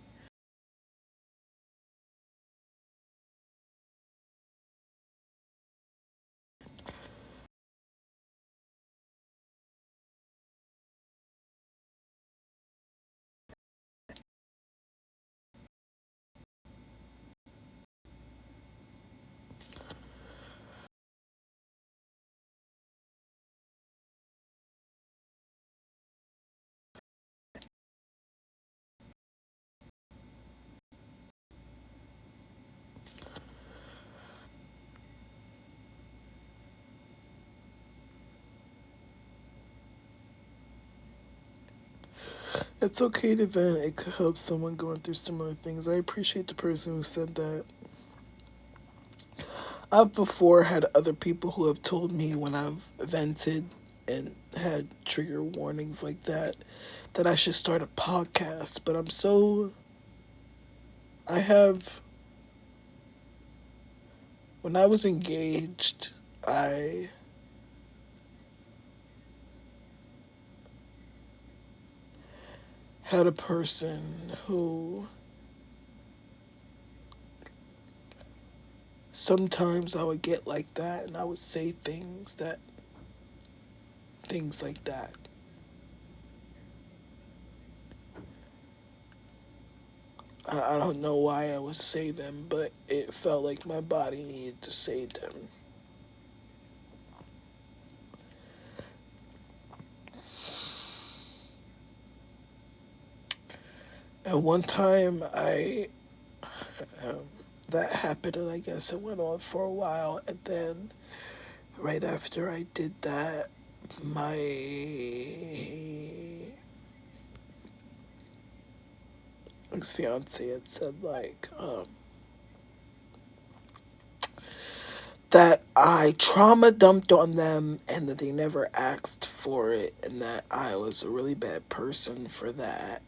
It's okay to vent. It could help someone going through similar things. I appreciate the person who said that. I've before had other people who have told me when I've vented and had trigger warnings like that I should start a podcast. But I have, when I was engaged, I had a person who sometimes I would get like that and I would say things like that. I don't know why I would say them, but it felt like my body needed to say them. And one time um, that happened, and I guess it went on for a while, and then right after I did that, my ex fiance had said that I trauma dumped on them and that they never asked for it, and that I was a really bad person for that,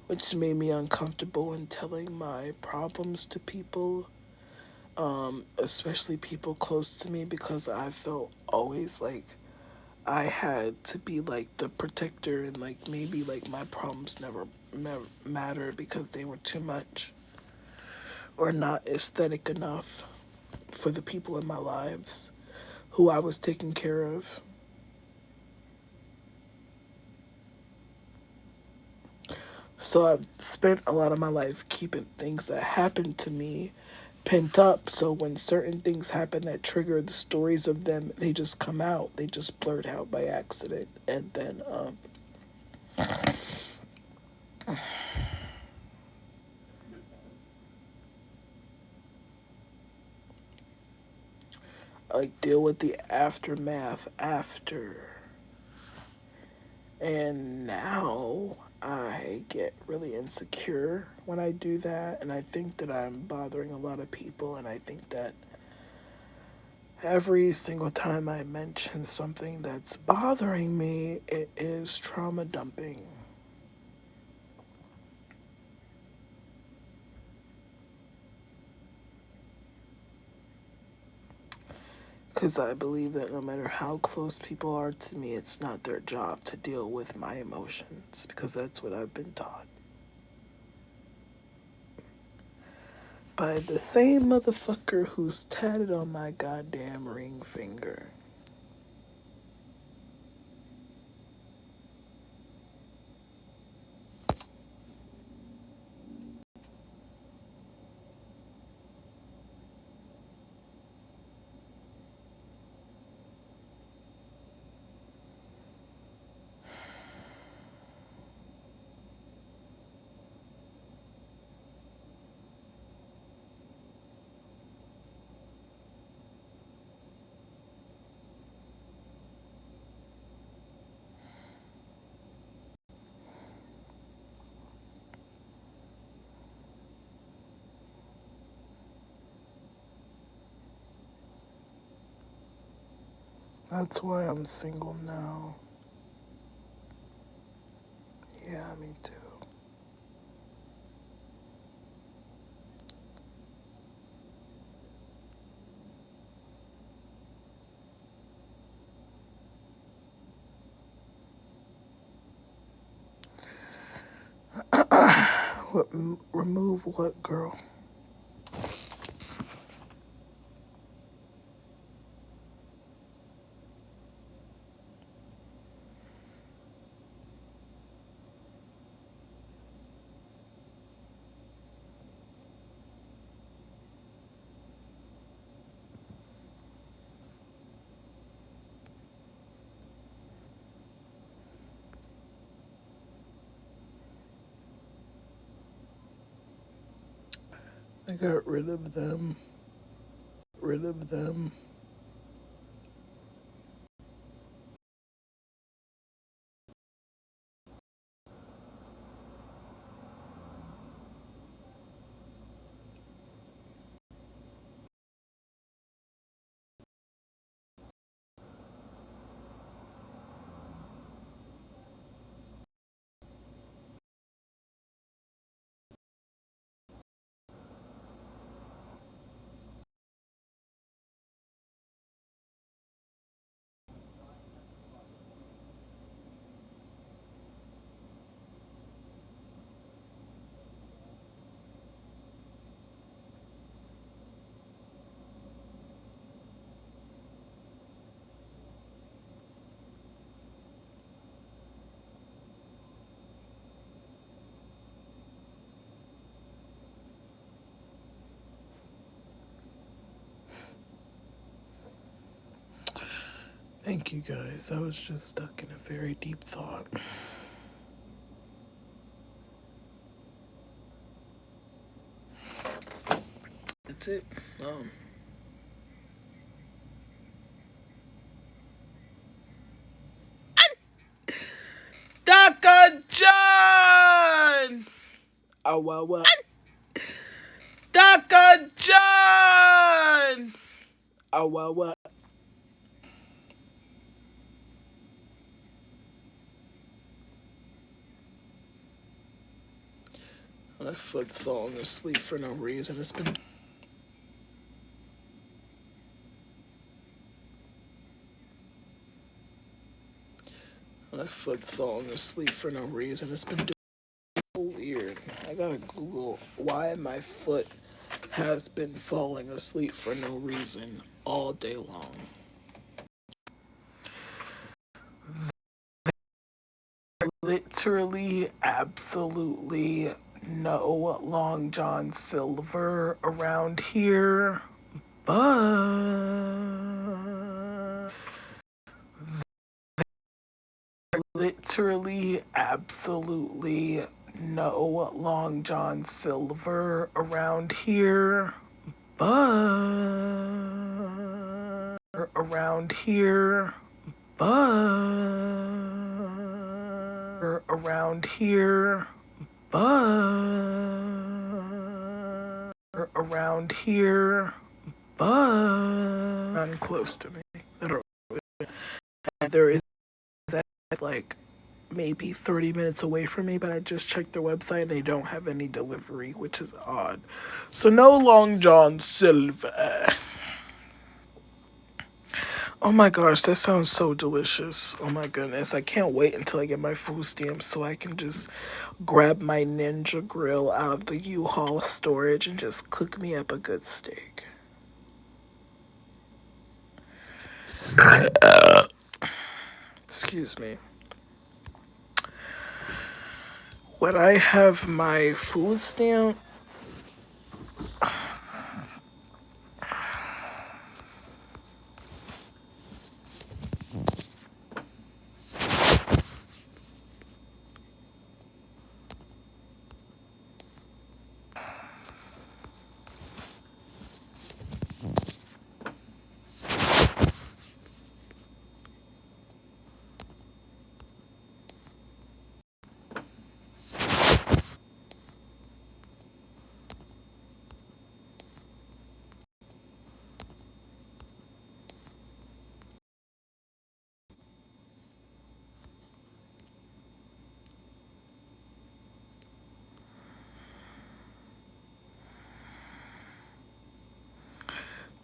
which made me uncomfortable in telling my problems to people, especially people close to me, because I felt always like I had to be like the protector, and like maybe like my problems never matter because they were too much or not aesthetic enough for the people in my lives who I was taking care of. So I've spent a lot of my life keeping things that happened to me pent up. So when certain things happen that trigger the stories of them, they just come out. They just blurt out by accident. And then I like deal with the aftermath after. And now I get really insecure when I do that. And I think that I'm bothering a lot of people. And I think that every single time I mention something that's bothering me, it is trauma dumping. Because I believe that no matter how close people are to me, it's not their job to deal with my emotions. Because that's what I've been taught by the same motherfucker who's tatted on my goddamn ring finger. That's why I'm single now. Yeah, me too. What, remove what, girl? I got rid of them. Rid of them. Thank you guys. I was just stuck in a very deep thought. That's it. Dr. John! Oh, what? Dr. John! Oh, what? My foot's falling asleep for no reason. It's been... My foot's falling asleep for no reason. It's been weird. I gotta Google why my foot has been falling asleep for no reason all day long. Literally, absolutely no Long John Silver around here, but literally, absolutely no Long John Silver around here, but around here, but around here, but around here, but not close to me. I don't. There is like maybe 30 minutes away from me, but I just checked their website and they don't have any delivery, which is odd. So no Long John Silver. Oh my gosh, that sounds so delicious. Oh my goodness. I can't wait until I get my food stamps so I can just grab my Ninja grill out of the U-Haul storage and just cook me up a good steak. Excuse me. When I have my food stamp,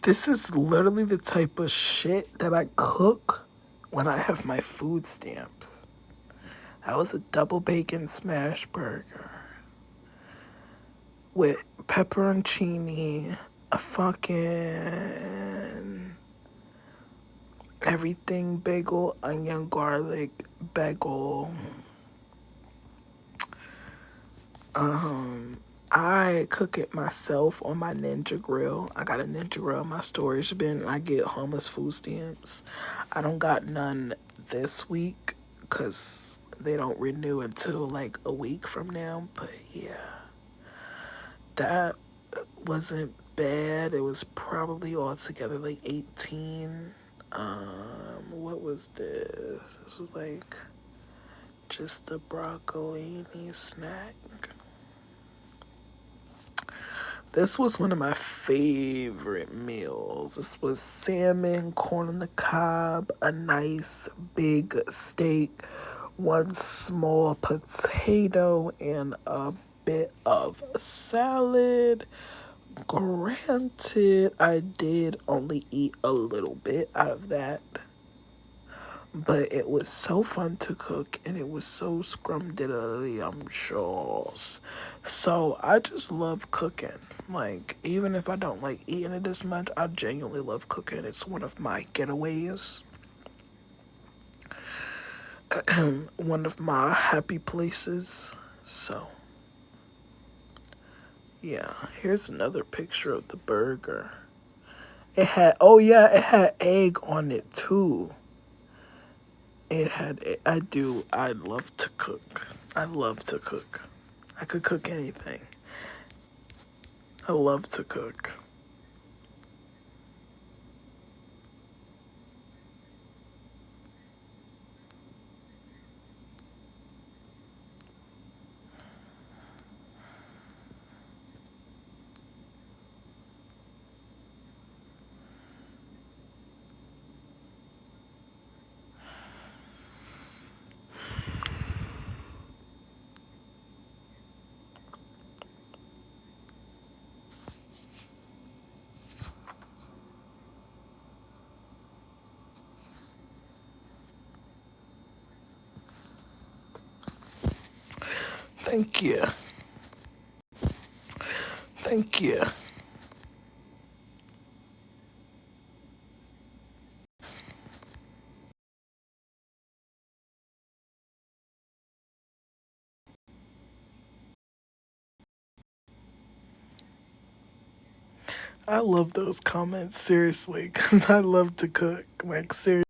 This is literally the type of shit that I cook when I have my food stamps. That was a double bacon smash burger with pepperoncini, a fucking everything bagel, onion, garlic, bagel. I cook it myself on my Ninja Grill. I got a Ninja Grill in my storage bin. I get homeless food stamps. I don't got none this week because they don't renew until like a week from now. But yeah, that wasn't bad. It was probably altogether like 18. What was this? This was like just the broccolini snack. This was one of my favorite meals. This was salmon, corn on the cob, a nice big steak, one small potato, and a bit of salad. Granted, I did only eat a little bit out of that, but it was so fun to cook and it was so scrumdiddlyumptious. So I just love cooking. Like, even if I don't like eating it as much, I genuinely love cooking. It's one of my getaways, one of my happy places. So yeah, here's another picture of the burger. It had, oh yeah, it had egg on it too. I love to cook. I love to cook. I could cook anything. I love to cook. Thank you. Thank you. I love those comments, seriously, because I love to cook. Like, seriously.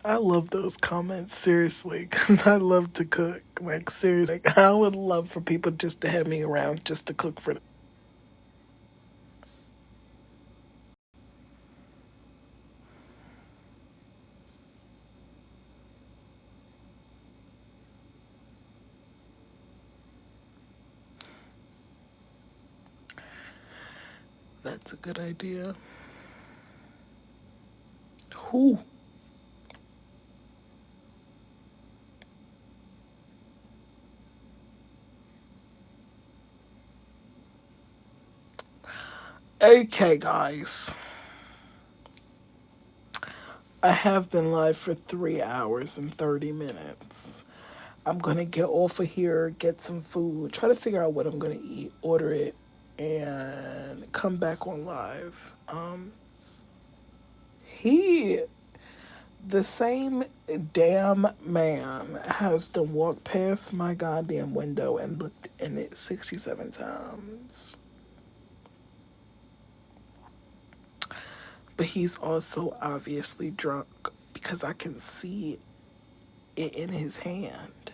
I love those comments, seriously, because I love to cook. Like, seriously. Like, I would love for people just to have me around just to cook for them. That's a good idea. Who? Okay, guys. I have been live for 3 hours and 30 minutes. I'm gonna get off of here, get some food, try to figure out what I'm gonna eat, order it, and come back on live. He, the same damn man, has to walk past my goddamn window and looked in it 67 times. But he's also obviously drunk because I can see it in his hand.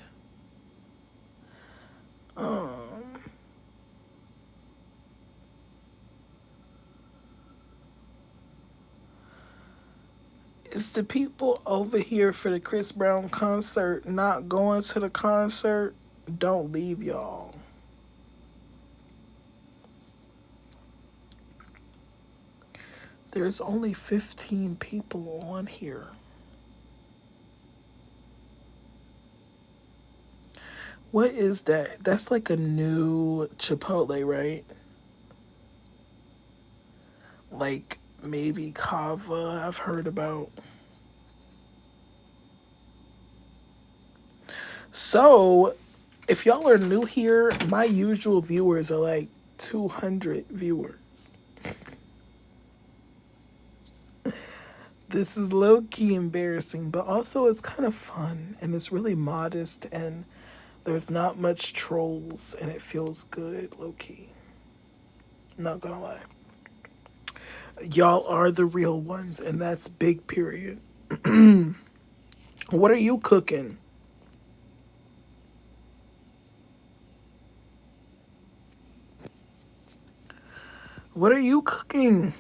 Is the people over here for the Chris Brown concert not going to the concert? Don't leave, y'all. There's only 15 people on here. What is that? That's like a new Chipotle, right? Like maybe Kava, I've heard about. So, if y'all are new here, my usual viewers are like 200 viewers. This is low key embarrassing, but also it's kind of fun and it's really modest and there's not much trolls and it feels good, low key. Not gonna lie. Y'all are the real ones, and that's big period. What are you cooking? What are you cooking?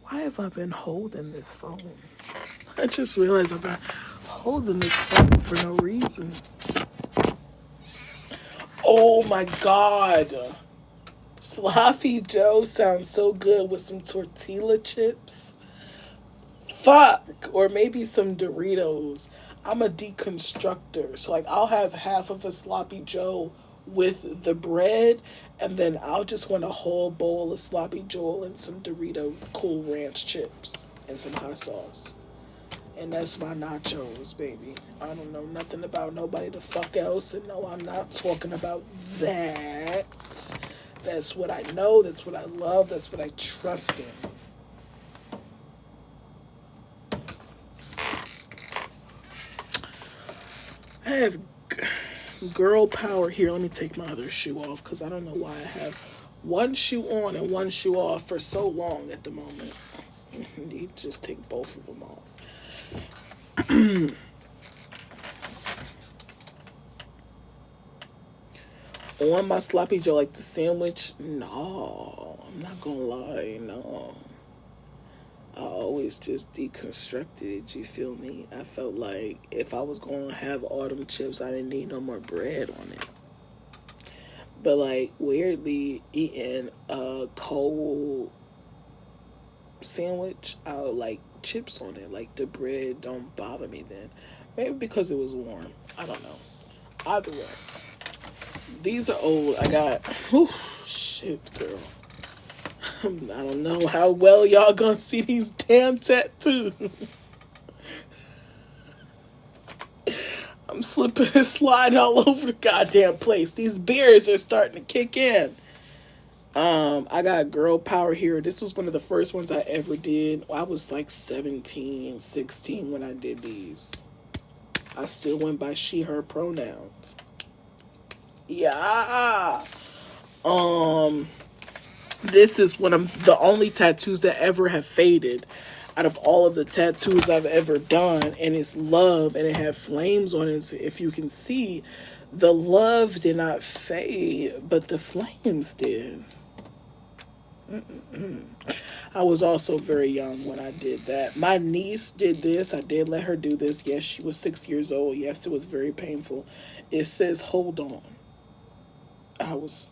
Why have I been holding this phone? I just realized I've been holding this phone for no reason. Oh my god. Sloppy Joe sounds so good with some tortilla chips. Fuck! Or maybe some Doritos. I'm a deconstructor. So, like, I'll have half of a sloppy Joe with the bread, and then I'll just want a whole bowl of sloppy Joe and some Dorito Cool Ranch chips and some hot sauce. And that's my nachos, baby. I don't know nothing about nobody the fuck else, and no, I'm not talking about that. That's what I know, that's what I love, that's what I trust in. I have girl power here. Let me take my other shoe off because I don't know why I have one shoe on and one shoe off for so long at the moment. I need to just take both of them off. On my sloppy Joe, like the sandwich, no, I'm not gonna lie, no. I always just deconstructed it, you feel me? I felt like if I was gonna have autumn chips, I didn't need no more bread on it. But like weirdly eating a cold sandwich, I would like chips on it. Like the bread don't bother me then. Maybe because it was warm. I don't know. Either way. These are old. I got whew, shit, girl. I don't know how well y'all gonna see these damn tattoos. I'm slipping and sliding all over the goddamn place. These beers are starting to kick in. I got girl power here. This was one of the first ones I ever did. I was like 17, 16 when I did these. I still went by she, her pronouns. Yeah. This is one of the only tattoos that ever have faded out of all of the tattoos I've ever done, and it's love, and it had flames on it. So if you can see, the love did not fade, but the flames did. I was also very young when I did that. My niece did this. I did let her do this. Yes, she was 6 years old. Yes, it was very painful. It says, hold on. I was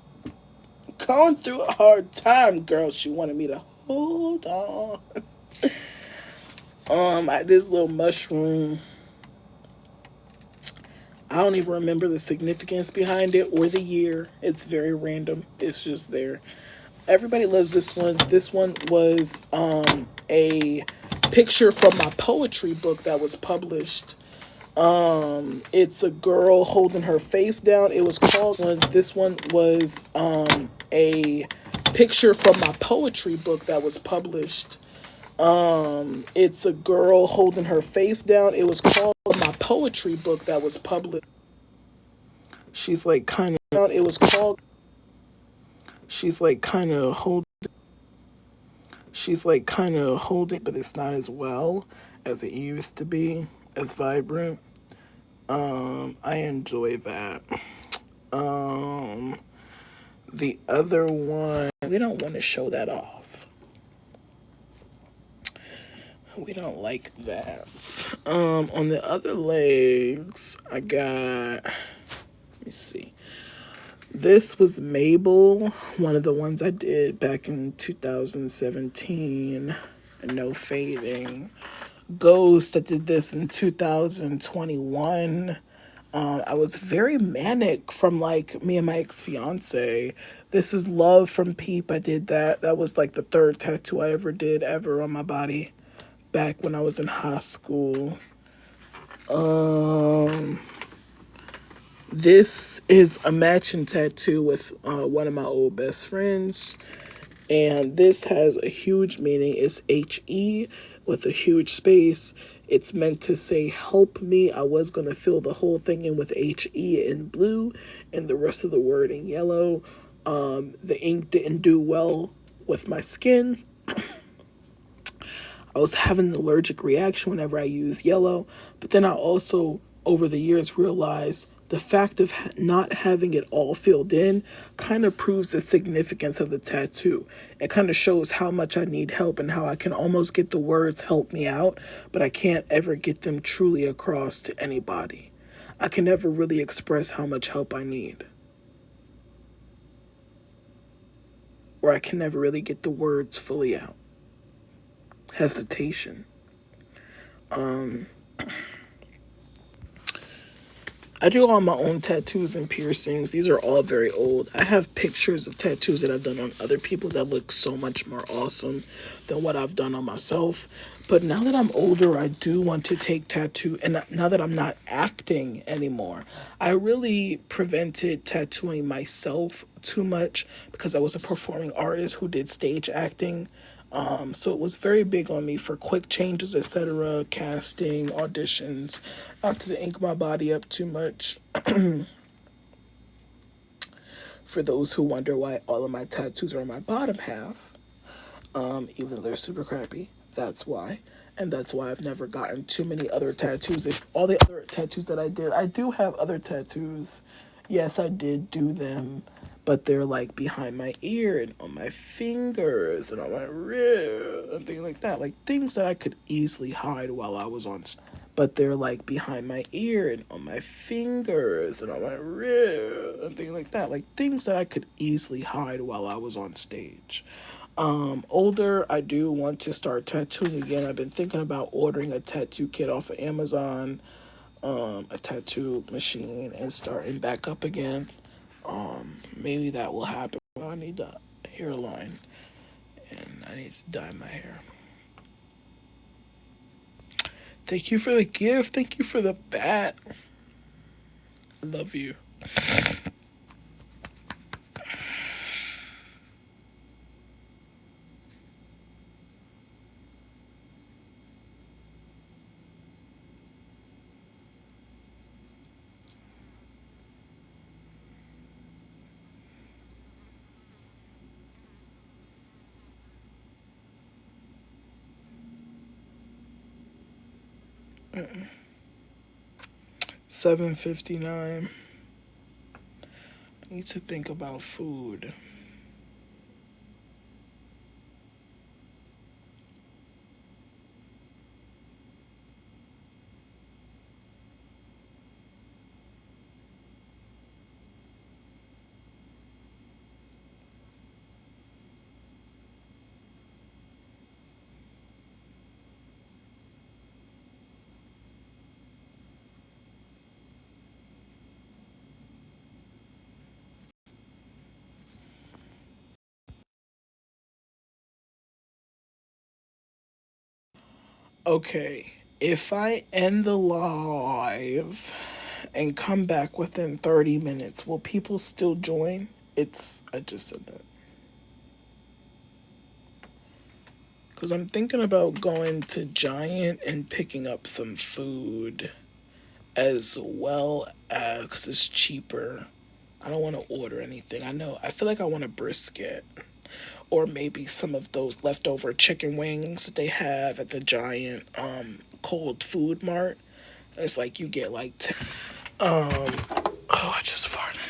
going through a hard time, girl. She wanted me to hold on. I had this little mushroom. I don't even remember the significance behind it or the year. It's very random. It's just there. Everybody loves this one. This one was a picture from my poetry book that was published. It's a girl holding her face down. It was called one. This one was a picture from my poetry book that was published. It's a girl holding her face down. It was called my poetry book that was published. She's like kind of. It was called. She's like kind of holding. She's like kind of holding, but it's not as well as it used to be, as vibrant. I enjoy that. Um, the other one, we don't want to show that off. We don't like that. On the other legs, I got, let me see. This was Mabel, one of the ones I did back in 2017. No fading. Ghost. I did this in 2021. I was very manic from like me and my ex fiance. This is Love from Peep. I did that. That was like the third tattoo I ever did ever on my body back when I was in high school. This is a matching tattoo with one of my old best friends. And this has a huge meaning. It's HE with a huge space. It's meant to say, help me. I was going to fill the whole thing in with HE in blue and the rest of the word in yellow. The ink didn't do well with my skin. I was having an allergic reaction whenever I used yellow. But then I also, over the years, realized the fact of not having it all filled in kind of proves the significance of the tattoo. It kind of shows how much I need help and how I can almost get the words help me out, but I can't ever get them truly across to anybody. I can never really express how much help I need. Or I can never really get the words fully out. Hesitation. I do all my own tattoos and piercings. These are all very old. I have pictures of tattoos that I've done on other people that look so much more awesome than what I've done on myself. But now that I'm older, I do want to take tattoo. And now that I'm not acting anymore, I really prevented tattooing myself too much because I was a performing artist who did stage acting. So it was very big on me for quick changes, etc., casting, auditions, not to ink my body up too much. For those who wonder why all of my tattoos are on my bottom half, even though they're super crappy, that's why. And that's why I've never gotten too many other tattoos. If all the other tattoos that I do have other tattoos. Yes, I did do them, but they're like behind my ear and on my fingers and on my rib and things like that. Like things that I could easily hide while I was on stage. But they're like behind my ear and on my fingers and on my rib and things like that. Like things that I could easily hide while I was on stage. Older, I do want to start tattooing again. I've been thinking about ordering a tattoo kit off of Amazon, a tattoo machine, and starting back up again. Maybe that will happen. I need a hairline, and I need to dye my hair. Thank you for the gift. Thank you for the bat. I love you. 7:59. I need to think about food. Okay, if I end the live and come back within 30 minutes, will people still join? I just said that. Because I'm thinking about going to Giant and picking up some food as well as, because it's cheaper. I don't want to order anything. I feel like I want a brisket. Or maybe some of those leftover chicken wings that they have at the Giant cold food mart. It's like you get like oh, I just farted.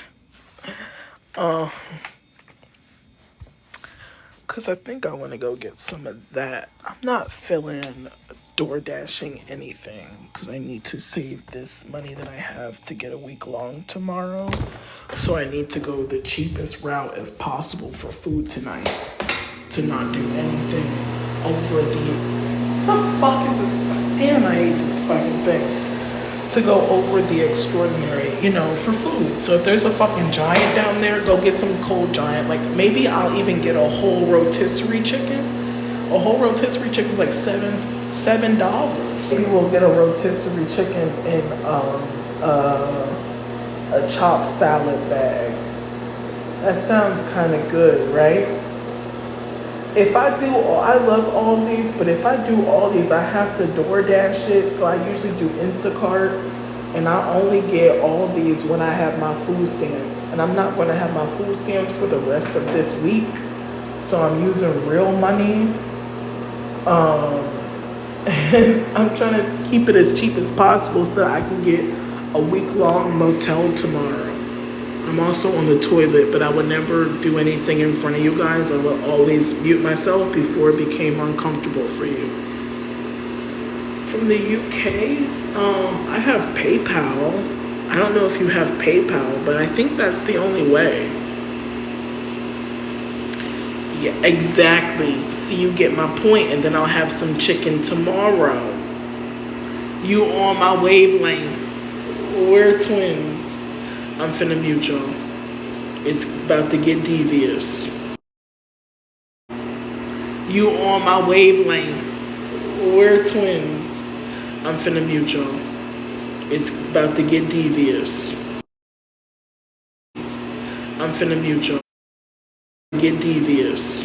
Because I think I want to go get some of that. I'm not feeling door dashing anything because I need to save this money that I have to get a week long tomorrow. So I need to go the cheapest route as possible for food tonight to not do anything over the the fuck is this? Damn, I hate this fucking thing. To go over the extraordinary, you know, for food. So if there's a fucking giant down there, go get some cold giant. Like maybe I'll even get a whole rotisserie chicken. A whole rotisserie chicken is like $7. Maybe we'll get a rotisserie chicken in a chopped salad bag. That sounds kind of good, right? If I do, I love all these, but if I do all these, I have to DoorDash it. So I usually do Instacart, and I only get all these when I have my food stamps. And I'm not going to have my food stamps for the rest of this week. So I'm using real money. And I'm trying to keep it as cheap as possible so that I can get a week-long motel tomorrow. I'm also on the toilet, but I would never do anything in front of you guys. I will always mute myself before it became uncomfortable for you. From the UK, I have PayPal. I don't know if you have PayPal, but I think that's the only way. Yeah, exactly. See, you get my point, and then I'll have some chicken tomorrow. You on my wavelength. We're twins. I'm finna mute y'all. It's about to get devious. You on my wavelength. We're twins. I'm finna mute y'all. It's about to get devious. I'm finna mute y'all. Get devious.